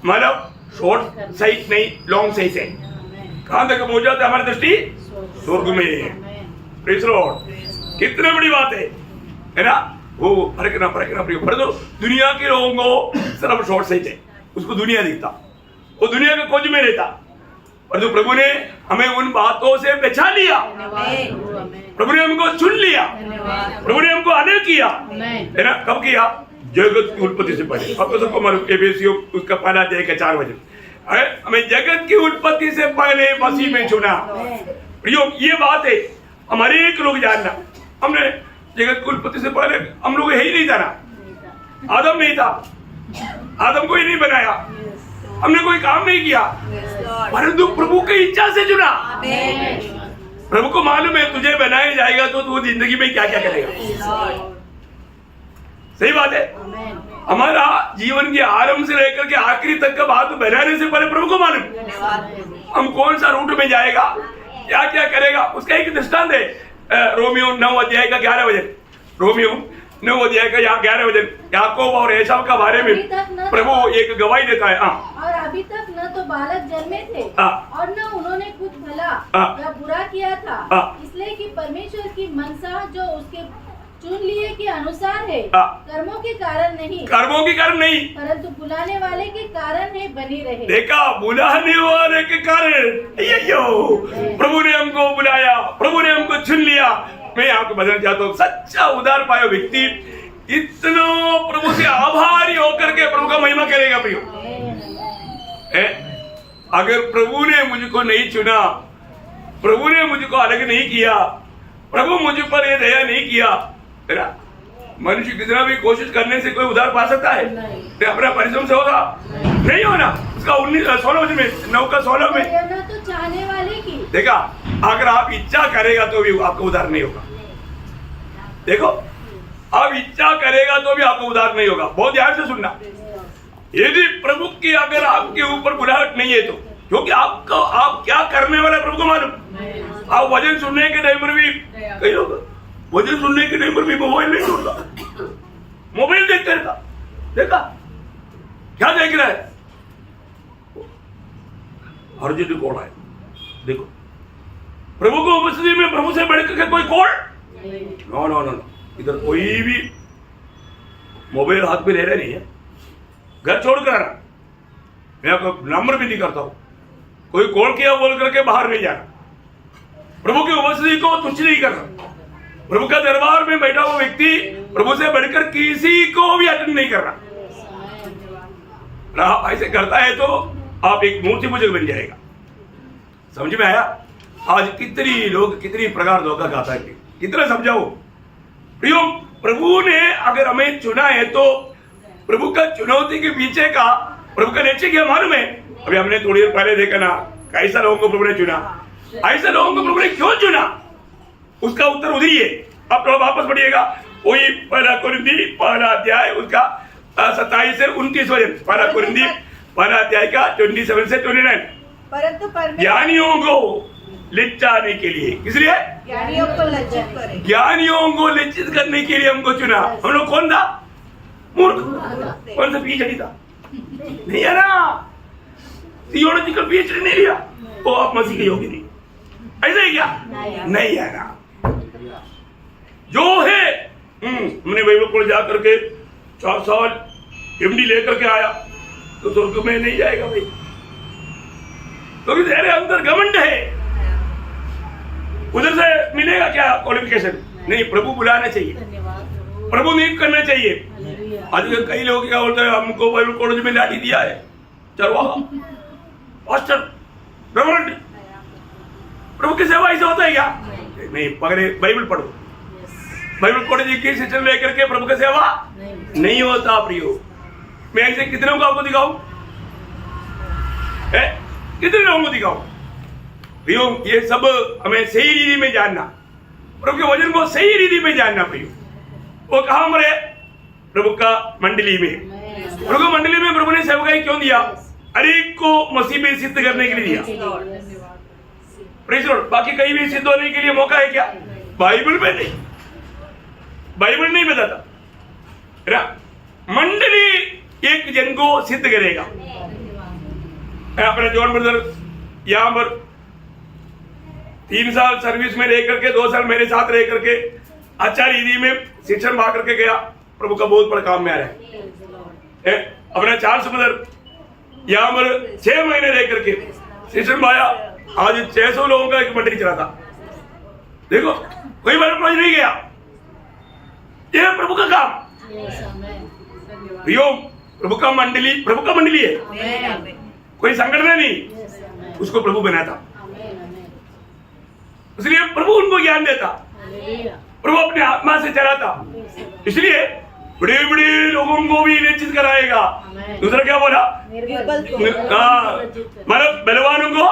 मतलब शॉर्ट साइट नहीं, लॉन्ग साइट है। कहां तक पहुंच जाता है हमारी दृष्टि? स्वर्ग में। Praise Lord. कितनी बड़ी बात है ना। वो परखना तो दुनिया के लोगों को सिर्फ शॉर्ट साइट है, उसको दुनिया दिखता, वो दुनिया के खोज में रहता। पर जो प्रभु ने हमें उन बातों से बचा लिया, प्रभु ने हमको चुन लिया, प्रभु ने हमको आदर किया, है ना। कब किया? जगत की उत्पत्ति से पहले। आपको सबको मालूम एफएसियों उसका 1 अध्याय का 4 वचन, हमें जगत की उत्पत्ति से पहले मसीह में चुना। प्रियो, ये बात है हमारे एक लोग जानना। हमने जगत की उत्पत्ति से पहले हम लोग ही नहीं था ना। आदम नहीं था, आदम को ही नहीं बनाया, हमने कोई काम नहीं किया, परंतु प्रभु की इच्छा से चुना। प्रभु को मालूम है तुझे बनाया जाएगा तो तू जिंदगी में क्या क्या करेगा। सही बात है। हमारा जीवन के आरंभ से लेकर के आखिरी तक का बात बनाने से पहले प्रभु को मालूम हम कौन सा रूट में जाएगा, क्या क्या करेगा। उसका एक दृष्टांत है रोमियो 9 अध्याय का 11 वचन। रोमियो 9 अध्याय का 11 वचन याकूब और एसाव का बारे में प्रभु एक गवाही देता है। और अभी तक न तो बालक जन्मे थे और न उन्होंने कुछ भला या बुरा किया था, इसलिए कि परमेश्वर की मनसा जो उसके चुन लिए के अनुसार है, कर्मों के कारण नहीं, कर्मों के कारण नहीं, परंतु बुलाने वाले के कारण है बनी रहे। देखा, बुलाने वाले के कारण। प्रभु ने हमको बुलाया, प्रभु ने हमको चुन लिया। मैं आपको बताना चाहता हूँ, सच्चा उद्धार पाया व्यक्ति इतना प्रभु से आभारी होकर के प्रभु का महिमा करेगा। प्रियो, अगर प्रभु ने मुझको नहीं चुना, प्रभु ने मुझको अलग नहीं किया, प्रभु मुझ पर ये दया नहीं किया, मनुष्य कितना भी कोशिश करने से कोई उद्धार पा सकता है? अपना परिश्रम से होगा? नहीं होना। उसका 16 में 9 का 16 में तो चाहने वाले की। देखा, अगर आप इच्छा करेगा तो भी आपको उद्धार नहीं होगा। देखो, आप इच्छा करेगा तो भी आपको उद्धार नहीं होगा। बहुत ध्यान से सुनना। यदि प्रभु की अगर आपके ऊपर बुलाहट नहीं है तो, क्योंकि आपको आप क्या करने वाले प्रभु को मालूम। आप वचन सुनने के टाइम पर भी कई लोग वचन सुनने के टाइम पर भी मोबाइल नहीं छोड़ता, मोबाइल देखते रहता। देखा, क्या देख रहा है? अर्जुन कौन है? देखो, प्रभु को उपस्थिति में प्रभु से बढ़कर के कोई कौन? नो नो नो, इधर कोई भी मोबाइल हाथ में ले रहा नहीं है। घर छोड़कर आना। मैं आपको नंबर भी नहीं करता हूं। कोई कॉल किया बोल करके बाहर नहीं जाना। प्रभु की उपस्थिति को तुच्छ नहीं करना। प्रभु का दरबार में बैठा हुआ व्यक्ति प्रभु से बढ़कर किसी को भी अटेंड नहीं करना। ऐसे करता है तो आप एक मूर्ति पूजक बन जाएगा। समझ में आया? आज कितनी लोग कितनी प्रकार धोखा खाता है, कितना समझाओ। प्रियो, प्रभु ने अगर हमें चुना है तो प्रभु का चुनौती के पीछे का प्रभु का नेचर क्या मालूम है? अभी हमने थोड़ी देर पहले देखा ना, कैसा लोगों को प्रभु ने चुना। ऐसा लोगों को प्रभु ने क्यों चुना, उसका उत्तर उधर ही है। आप थोड़ा वापस पढ़िएगा, वही 1 कुरिन्थी 1 अध्याय उसका 27 से 29 वचन। 1 कुरिन्थी 1 अध्याय का 27 से 29। परंतु ज्ञानियों को लिचाने के लिए, इसलिए ज्ञानियों को लज्जित करे। ज्ञानियों को लज्जित करने के लिए हमको चुना। हम लोग कौन था? मूर्ख। कौन सा पीएचडी था? नहीं है ना, थियोलॉजिकल पीएचडी नहीं लिया, वो आप मसीह के योग्य नहीं। ऐसा ही क्या? नहीं है ना। जो है हमने बाइबल कॉलेज जा करके 4 साल एमडी लेकर के आया तो स्वर्ग में नहीं जाएगा भाई, क्योंकि तो तेरे अंदर घमंड है। उधर से मिलेगा क्या क्वालिफिकेशन? नहीं, प्रभु बुलाना चाहिए, प्रभु नियुक्त करना चाहिए। आजकल कई लोग क्या बोलते हैं, हमको बाइबल कॉलेज में लाठी दिया है चरवाहा, पास्टर, रेवरेंड। प्रभु की सेवा ऐसे होता है क्या? नहीं, पकड़े बाइबल पढ़ो। बाइबल कॉलेज की शिक्षण लेकर के प्रभु की सेवा नहीं होता प्रियो। मैं ऐसे कितने लोगों को आपको दिखाऊं? कितने लोगों को दिखाऊं? प्रियो, ये सब हमें सही रीति में जानना, प्रभु के वचन को सही रीति में जानना प्रियो। वो कहां मरे? प्रभु का मंडली में। प्रभु की मंडली में प्रभु ने सेवकाई क्यों दिया? हर एक को मसीह में सिद्ध करने के लिए दिया। Praise Lord. बाकी कहीं भी सिद्ध होने के लिए मौका है क्या? बाइबल में नहीं, बाइबल नहीं बताता। मंडली एक जन को सिद्ध करेगा। अपने जॉन ब्रदर यहां पर 3 साल सर्विस में रह करके 2 साल मेरे साथ रह करके अच्छा रीति में शिक्षण पा करके गया। प्रभु का बहुत बड़ा काम में आ रहा है। अपना चार्ल्स ब्रदर यहां पर 6 महीने रह करके शिक्षण पाया। आज 600 लोगों का एक मंडली चला था। देखो, कोई बाइबल कॉलेज नहीं गया, ये प्रभु का काम। प्रियो, प्रभु का मंडली है, कोई संगठन नहीं, उसको प्रभु बनाता। इसलिए प्रभु उनको ज्ञान देता, प्रभु अपने आत्मा से चलाता। इसलिए बड़े बड़े लोगों को भी निश्चित कराएगा। दूसरा क्या बोला? मतलब बलवानों को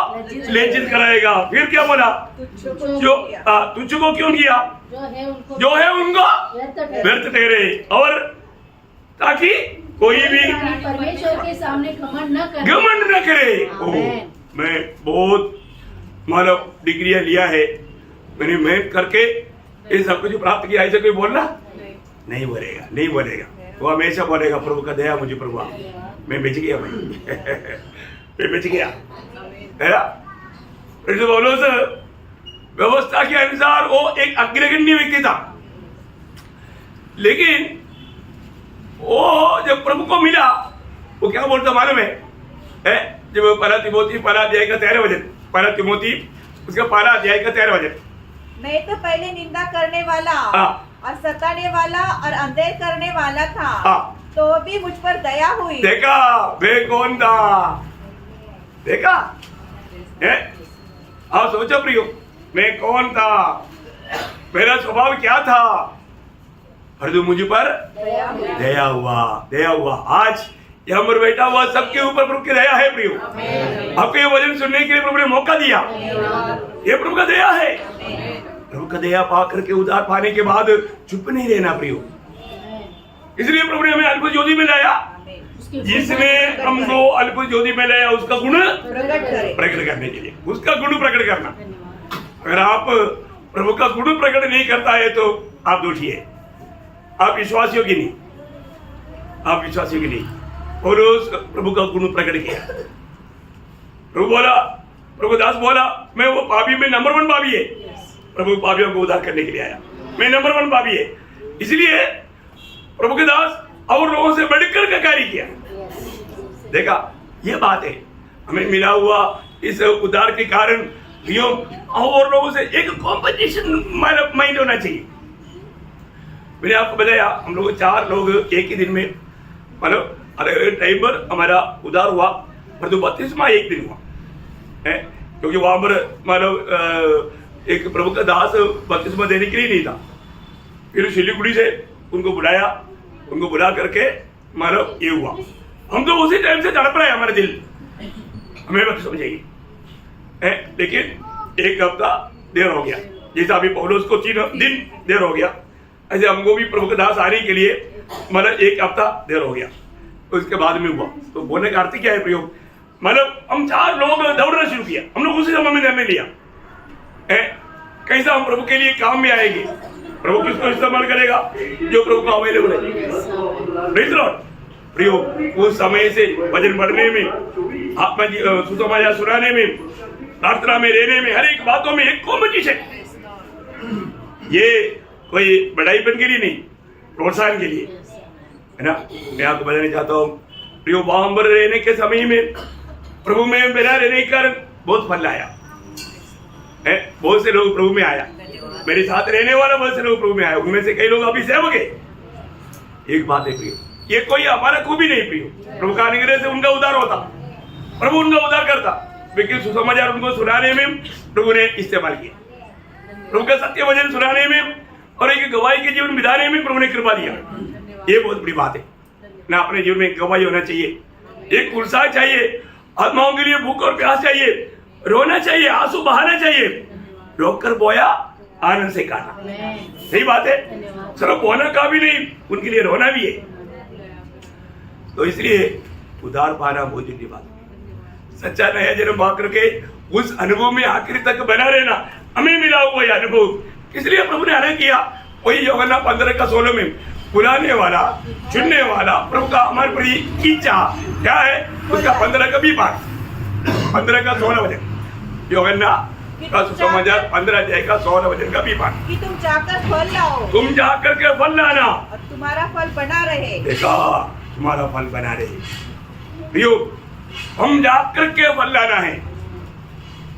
लज्जित कराएगा। फिर क्या बोला? जो तुझ को क्यों किया? जो है उनको व्यर्थ ठहरे, और ताकि कोई भी परमेश्वर के सामने घमंड न करे। मैं बहुत मतलब डिग्रियां लिया है, मैंने मेहनत करके ये सब कुछ प्राप्त किया, ऐसे कोई बोलना नहीं बोलेगा, नहीं बोलेगा। वो हमेशा बोलेगा प्रभु का दया मुझे प्रभु, मैं बच गया भाई मैं बच गया। बोलो सर, व्यवस्था के अनुसार वो एक अग्रगण्य व्यक्ति था, लेकिन वो जब प्रभु को मिला वो क्या बोलता मालूम है? जब पहला तिमोथी 1 अध्याय का 13 वचन, पहला तिमोथी उसका 1 अध्याय का 13 वचन। मैं तो पहले निंदा करने वाला और सताने वाला और अंधेर करने वाला था, तो भी मुझ पर दया हुई। देखा मैं कौन था? देखा? आप सोचो प्रियो, मैं कौन था, मेरा स्वभाव क्या था, परंतु मुझ पर दया हुआ, दया हुआ। आज यहाँ पर बैठा हुआ सबके ऊपर प्रभु की दया है प्रियो। आपको ये वचन सुनने के लिए प्रभु ने मौका दिया, ये प्रभु का दया है। प्रभु का दया पा करके उद्धार पाने के बाद चुप नहीं रहना प्रियो। इसलिए प्रभु ने हमें अद्भुत ज्योति में लाया, जिसने हमको अद्भुत ज्योति में लाया उसका गुण प्रकट करने के लिए, उसका गुण प्रकट करना। अगर आप प्रभु का गुण प्रकट नहीं करता है तो आप दोषी है, आप विश्वासियों की नहीं, आप विश्वासियों की नहीं। और उस प्रभु का गुण प्रकट किया। प्रभु बोला, प्रभु दास बोला, मैं वो पापी में नंबर 1 पापी है। प्रभु पापियों को उद्धार करने के लिए आया, मैं नंबर 1 पापी है। इसलिए प्रभु के दास और लोगों से बढ़कर का कार्य किया। देखा, ये बात है हमें मिला हुआ इस उद्धार के कारण और लोगों से एक कॉम्पिटिशन माइंड होना चाहिए। मैंने आपको बताया, हम लोग 4 लोग एक ही दिन में, मतलब अलग टाइम पर हमारा उद्धार हुआ, परंतु 32वां एक दिन हुआ है, क्योंकि वहां पर मतलब एक प्रभु का दास बपतिस्मा देने के लिए नहीं था। फिर सिलीगुड़ी से उनको बुलाया, उनको बुला करके मतलब ये हुआ। हम तो उसी टाइम से तड़प रहे, हमारा दिल हमें बपतिस्मा चाहिए, लेकिन 1 हफ्ता देर हो गया। जैसे अभी पौलुस को 3 दिन देर हो गया, ऐसे हमको भी प्रभु का दास आने के लिए मतलब 1 हफ्ता देर हो गया। तो इसके बाद में हुआ। तो बोलने का अर्थ क्या है प्रयोग? मतलब हम 4 लोग दौड़ना शुरू किया, हम लोग उसी समय में निर्णय लिया, कैसा हम प्रभु के लिए काम में आएंगे। प्रभु किसको इस्तेमाल करेगा? जो प्रभु का अवेलेबल है। Praise Lord. प्रियो, उस समय से वचन पढ़ने में, आत्मा सुसमाचार सुनाने में, प्रार्थना में रहने में, हर एक बातों में एक कॉम्पिटिशन। ये कोई बढ़ाईपन के लिए नहीं, प्रोत्साहन के लिए है ना। मैं आपको बताना चाहता हूँ प्रियो, बाहर रहने के समय में प्रभु में मेरा रहने के कारण बहुत फल आया है। बहुत से लोग प्रभु में आया, मेरे साथ रहने वाला बहुत से लोग प्रभु में आया, उनमें से कई लोग अभी सेवक है। एक बात है प्रियो, ये कोई हमारा खूबी नहीं प्रियो, प्रभु का अनुग्रह से उनका उद्धार होता, प्रभु उनका उद्धार करता। लेकिन सुसमाचार उनको सुनाने में प्रभु ने इस्तेमाल किया, प्रभु का सत्य वचन सुनाने में और एक गवाही के जीवन बिताने में प्रभु ने कृपा दिया। ये बहुत बड़ी बात है ना। अपने जीवन में गवाही होना चाहिए, एक उत्साह चाहिए, आत्माओं के लिए भूख और प्यास चाहिए, रोना चाहिए, आंसू बहाना चाहिए। रोक कर बोया, आनंद से काटा। सही बात है। सिर्फ बोना का भी नहीं, उनके लिए रोना भी है। तो इसलिए उद्धार पाना बहुत जरूरी बात है। सच्चा नया जन्म पा करके उस अनुभव में आखिर तक बना रहना हमें मिला हुआ यह अनुभव। इसलिए प्रभु ने आना किया। वही यूहन्ना 15:16 में बुलाने वाला, चुनने वाला प्रभु का हमारे बड़ी इच्छा क्या है, उसका 15 का भी पाठ, 15 का 16 वचन, यूहन्ना का सुसमाचार 15 अध्याय का 16 वचन का भी पाठ, कि तुम जाकर फल लाओ, तुम जाकर के फल लाना और तुम्हारा फल बना रहे। देखा, तुम्हारा फल बना रहे। प्रियो, हम जाकर के फल लाना है।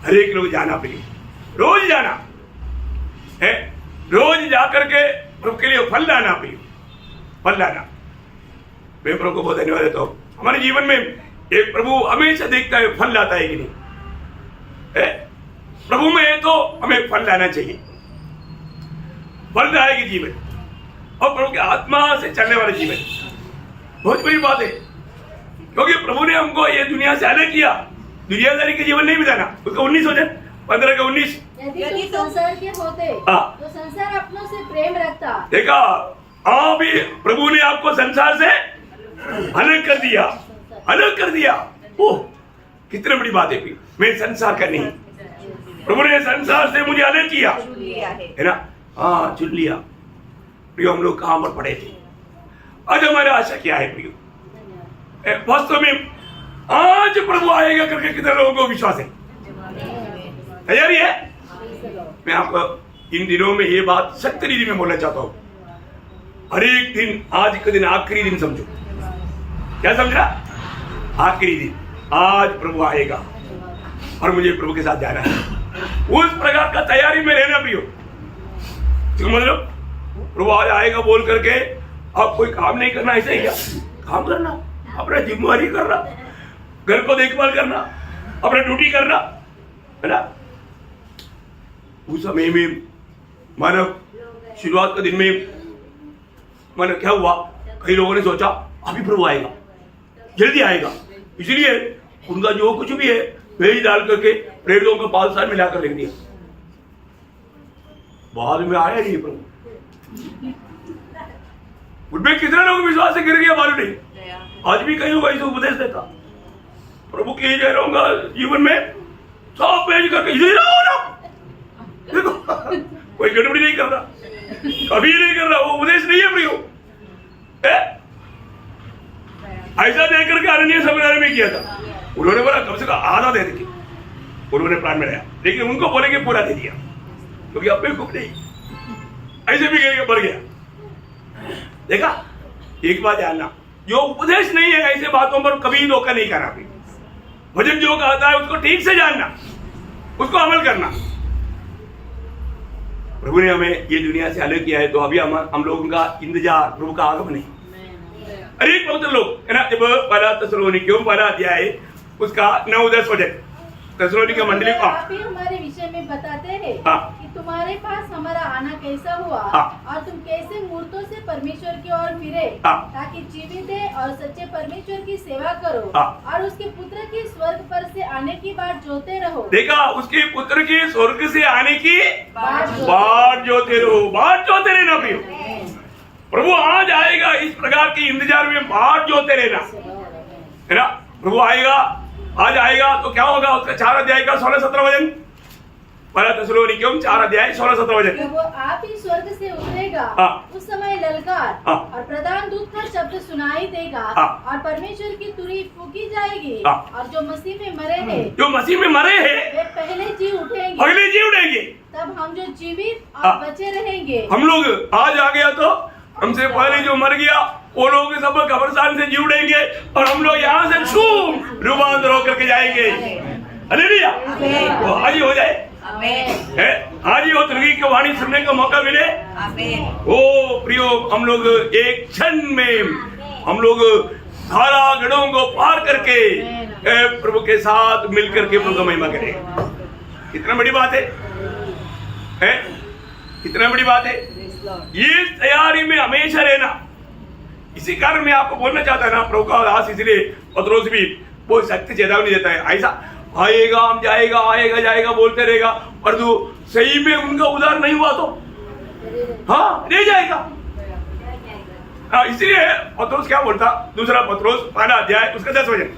हर एक लोग जाना प्रिय, रोज जाना है, रोज जाकर के प्रभु के लिए फल लाना प्रिय, फल लाना। मैं प्रभु को बहुत धन्यवाद देता हूँ। हमारे जीवन में एक प्रभु हमेशा देखता है फल लाता है कि नहीं है। प्रभु में है तो हमें फल लाना चाहिए, फल लाएगी जीवन, और प्रभु की आत्मा से चलने वाले जीवन बहुत बड़ी बात है। क्योंकि प्रभु ने हमको ये दुनिया से अलग किया, दुनियादारी के जीवन नहीं बिताना। उसका 19 वचन, 15 का 19। यदि तुम संसार के होते तो संसार अपनों से प्रेम रखता। देखा, अभी प्रभु ने आपको संसार से अलग कर दिया, अलग कर दिया। ओह, कितनी बड़ी बात है। मैं संसार का नहीं, प्रभु ने संसार से मुझे अलग किया है ना। हाँ, चुन लिया। प्रियो, हम लोग कहां पर पड़े थे? आज हमारी आशा क्या है प्रियो? वास्तव में आज प्रभु आएगा करके कितने लोगों को विश्वास है? तैयारी है? मैं आपको इन दिनों में ये बात सत्य रीति में बोलना चाहता हूं। हर एक दिन, आज का दिन आखिरी दिन समझो। क्या समझ रहा? आखिरी दिन, आज प्रभु आएगा और मुझे प्रभु के साथ जाना है। उस प्रकार का तैयारी में रहना प्रियो। मतलब प्रभु आज आएगा बोल करके आप कोई काम नहीं करना, ऐसा ही क्या? काम करना, अपना जिम्मेवारी करना, घर को देखभाल करना, अपना ड्यूटी करना, है ना। उस समय में मानव शुरुआत के दिन में मानव क्या हुआ, कई लोगों ने सोचा अभी प्रभु आएगा, जल्दी आएगा, इसलिए उनका जो कुछ भी है भेज डाल करके प्रेरितों को 5 साल में लाकर लिख दिया। बाद में आया नहीं प्रभु। उनमें कितने लोग विश्वास से गिर गया मालूम नहीं। आज भी कहीं होगा इसे उपदेश देता, प्रभु के जय रहूंगा जीवन में सब भेज करके इसे रहो ना। देखो, कोई गड़बड़ी नहीं कर रहा, कभी नहीं कर रहा, वो उपदेश नहीं है प्रियो। ऐसा देख करके अरण्य सम्मेलन में किया था। उन्होंने बोला कम से कम आधा दे देंगे, उन्होंने प्राण में लाया, लेकिन उनको बोलेंगे पूरा दे दिया, क्योंकि अब भी कुछ नहीं, ऐसे भी करके बढ़ गया। देखा, एक बात जानना, जो उपदेश नहीं है ऐसे बातों पर कभी धोखा नहीं करना। वचन जो कहता है उसको ठीक से जानना, उसको अमल करना। प्रभु ने हमें ये दुनिया से अलग किया है, तो अभी हम लोगों का इंतजार प्रभु का आगमन है। अरे पवित्र लोग है ना, जब पहला थिस्सलुनीकियों पहला अध्याय उसका 9-10 वचन, थिस्सलुनीकियों मंडली को आप ही हमारे विषय में बताते हैं कि तुम्हारे पास हमारा आना कैसा हुआ और तुम कैसे मूर्तों से परमेश्वर की ओर फिरे, ताकि जीवित है और सच्चे परमेश्वर की सेवा करो और उसके पुत्र की स्वर्ग पर से आने की बाट जोते रहो। देखा, उसके पुत्र की स्वर्ग से आने की बाट जोते रहो, बाट जोते रहना प्रियो। प्रभु आज आएगा, इस प्रकार के इंतजार में बाट जोते रहना, है ना। प्रभु आएगा, आज आएगा तो क्या होगा? उसका 4 अध्याय का 16-17 वचन, पहला थिस्सलुनीकियों 4:16-17 कि वो आप ही स्वर्ग से उतरेगा, हाँ। उस समय ललकार हाँ। और प्रधान दूत का शब्द सुनाई देगा, हाँ। और परमेश्वर की तुरही फूकी जाएगी, हाँ। और जो मसीह में मरे हैं जो मसीह में मरे हैं वे पहले जी उठेंगे, अगले जी उठेंगे। तब हम जो जीवित हाँ। और बचे रहेंगे हम लोग आज आ गया तो हमसे पहले जो मर गया वो लोग सब कब्रिस्तान से जी उठेंगे और हम लोग यहाँ से शूम रूपांतर होकर के जाएंगे। हालेलुया। तो आज ही हो जाए, आमीन है? आज ही हो तुरही की वाणी सुनने का मौका मिले। आमीन। ओ प्रियो, हम लोग एक क्षण में हम लोग सारा गढ़ों को पार करके प्रभु के साथ मिलकर के प्रभु का महिमा करेंगे। कितना बड़ी बात है? कितना बड़ी बात है? ये तैयारी में हमेशा रहना। इसी कारण मैं आपको बोलना चाहता ना, प्रभु का दास इसलिए पत्रोस भी वो सख्त चेतावनी देता है। ऐसा आएगा, हम जाएगा, आएगा जाएगा बोलते रहेगा, और तो सही में उनका उद्धार नहीं हुआ तो हाँ नहीं जाएगा। इसलिए पत्रोस क्या बोलता, दूसरा पत्रोस 1 उसका 10 वचन,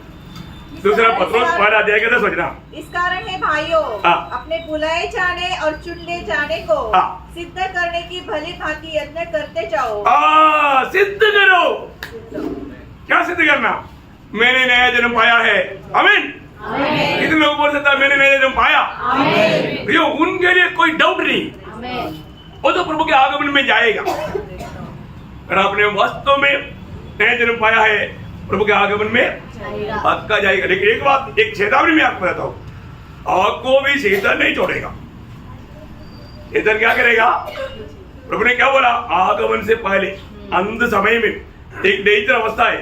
दूसरा पत्रोस 1 का 10 वचन। इस कारण है भाइयों, हाँ। अपने बुलाए जाने और चुन ले जाने को हाँ। सिद्ध करने की भली भांति यत्न करते जाओ। सिद्ध करो। क्या सिद्ध करना? मैंने नया जन्म पाया है। आमीन। कितने लोग बोल सकता है मैंने नया जन्म पाया? भैया उनके लिए कोई डाउट नहीं, वो तो प्रभु के आगमन में जाएगा। अगर आपने वास्तव में नया जन्म पाया है, प्रभु के आगमन में पक्का जाएगा। लेकिन एक बात, एक चेतावनी मैं आपको बताता हूं, आपको भी शैतान नहीं छोड़ेगा। शैतान क्या करेगा? प्रभु ने क्या बोला? आगमन से पहले अंत समय में एक डेंजर अवस्था है।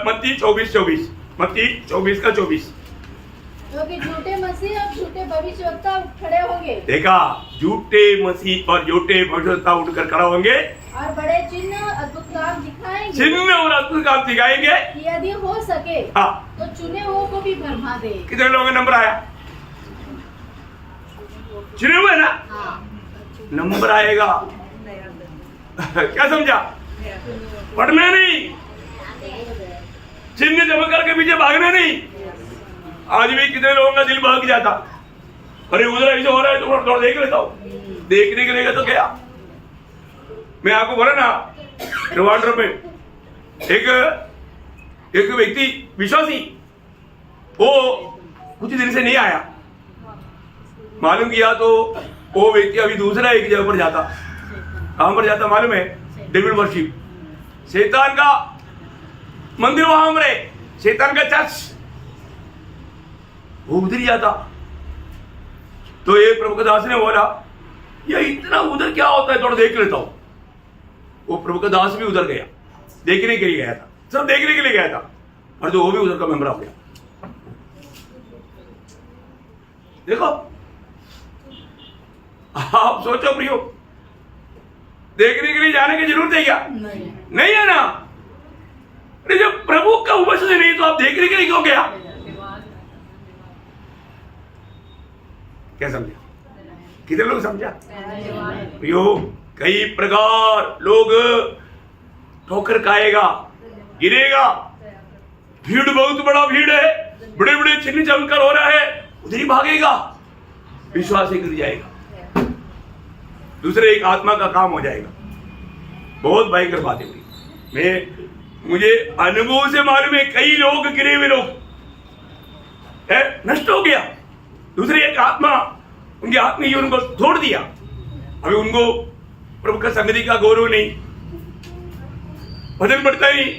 मत्ती 24:24, मत्ती 24 का 24। क्योंकि झूठे मसीह और झूठे भविष्यवक्ता खड़े होंगे। देखा, झूठे मसीह और झूठे भविष्यवक्ता उठकर खड़ा होंगे और बड़े चिन्ह अद्भुत काम दिखाएंगे, चिन्ह और अद्भुत काम दिखाएंगे कि यदि हो सके हाँ। तो चुने हुओं को भी भरमा दे। कितने लोगों का नंबर आया? चुने हुए ना, नंबर आएगा। क्या समझा? पढ़ना नहीं, चिन्ह जमा करके पीछे भागना नहीं। आज भी कितने लोगों का दिल भाग जाता, अरे उधर ऐसा हो रहा है तो थोड़ा देख लेता हूँ। देखने के लिए तो क्या, मैं आपको बोला ना, ट्रिवांड्रम में एक व्यक्ति विश्वासी, वो कुछ दिन से नहीं आया। मालूम किया तो वो व्यक्ति अभी दूसरा एक जगह पर जाता। कहां पर जाता मालूम है? डेविड वर्शिप, शैतान का मंदिर वहां पर है, शैतान का चर्च, वो उधर ही जाता। तो ये प्रभु का दास ने बोला, ये इतना उधर क्या होता है, थोड़ा देख लेता हूं। वो प्रभु का दास भी उधर गया, देखने के लिए गया था, सिर्फ देखने के लिए गया था, और तो वो भी उधर का मेंबर हो गया। देखो, आप सोचो प्रियो, देखने के लिए जाने की जरूरत है क्या? नहीं है ना। अरे जब प्रभु का उपस्थिति नहीं तो आप देखने के लिए क्यों गया? क्या समझा? कितने लोग समझा? प्रियो, कई प्रकार लोग ठोकर खाएगा, गिरेगा। भीड़ बहुत बड़ा भीड़ है, बड़े बड़े चिन्ह चमत्कार हो रहा है, उधर ही भागेगा, विश्वास ही गिर जाएगा, दूसरे एक आत्मा का काम हो जाएगा। बहुत भयंकर बातें हुई। मुझे अनुभव से मालूम है, कई लोग गिरे हुए लोग है, नष्ट हो गया। दूसरी एक आत्मा उनके आत्मीय जीवन को तोड़ दिया। अभी उनको प्रभु का संगति का गौरव नहीं, भजन पड़ता नहीं,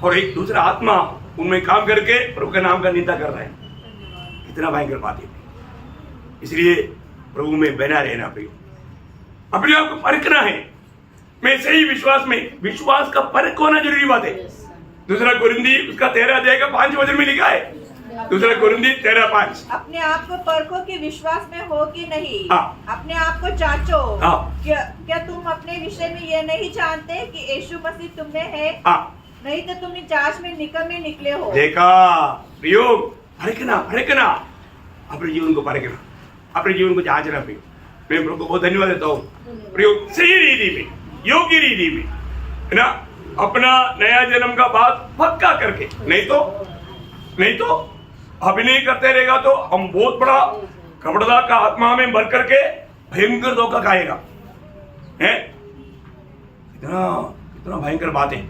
और एक दूसरा आत्मा उनमें काम करके प्रभु का नाम का निंदा कर रहा है। कितना भयंकर बात है। इसलिए प्रभु में बना रहना प्रिय, अपने आप को परखना है। मैं सही विश्वास में, विश्वास का परख होना जरूरी बात है। दूसरा कुरिन्दी उसका 13 अध्याय का 5 वचन में लिखा है। दूसरा कुरिन्दी 13:5। अपने आप को परखो कि विश्वास में हो कि नहीं। हाँ। अपने आप को जांचो। हाँ। क्या तुम अपने विषय में ये नहीं जानते कि यीशु मसीह तुम में है? हाँ। नहीं तो तुम जांच में निकले हो। देखा प्रियो, परखना, अपने जीवन को परखना, अपने जीवन को जांचना प्रियो। मैं प्रभु को बहुत धन्यवाद देता हूँ प्रियो, सही रीति में, योग्य रीति में, है ना, अपना नया जन्म का बात पक्का करके। नहीं तो अभिनय करते रहेगा तो हम बहुत बड़ा कपड़दार का आत्मा में भर करके भयंकर धोखा खाएगा। है कितना कितना भयंकर बात है।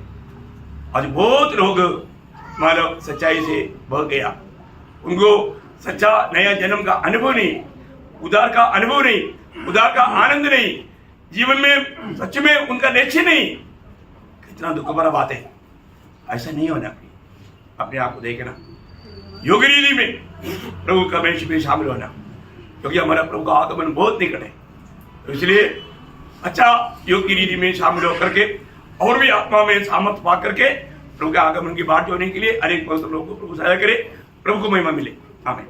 आज बहुत लोग मानव सच्चाई से बह गया, उनको सच्चा नया जन्म का अनुभव नहीं, उदार का अनुभव नहीं, उदार का आनंद नहीं, जीवन में सच में उनका लक्ष्य नहीं। कितना दुख भरा बात है। ऐसा नहीं होना, अपने आप को देखना, योग रीति में प्रभु का में शामिल होना, क्योंकि हमारा प्रभु का आगमन बहुत निकट है। तो इसलिए अच्छा योग की रीति में शामिल होकर के और भी आत्मा में सामर्थ्य पा करके प्रभु के आगमन की बात जोड़ने के लिए अनेक लोगों को प्रभु सहायता करे। प्रभु को महिमा मिले। आमीन।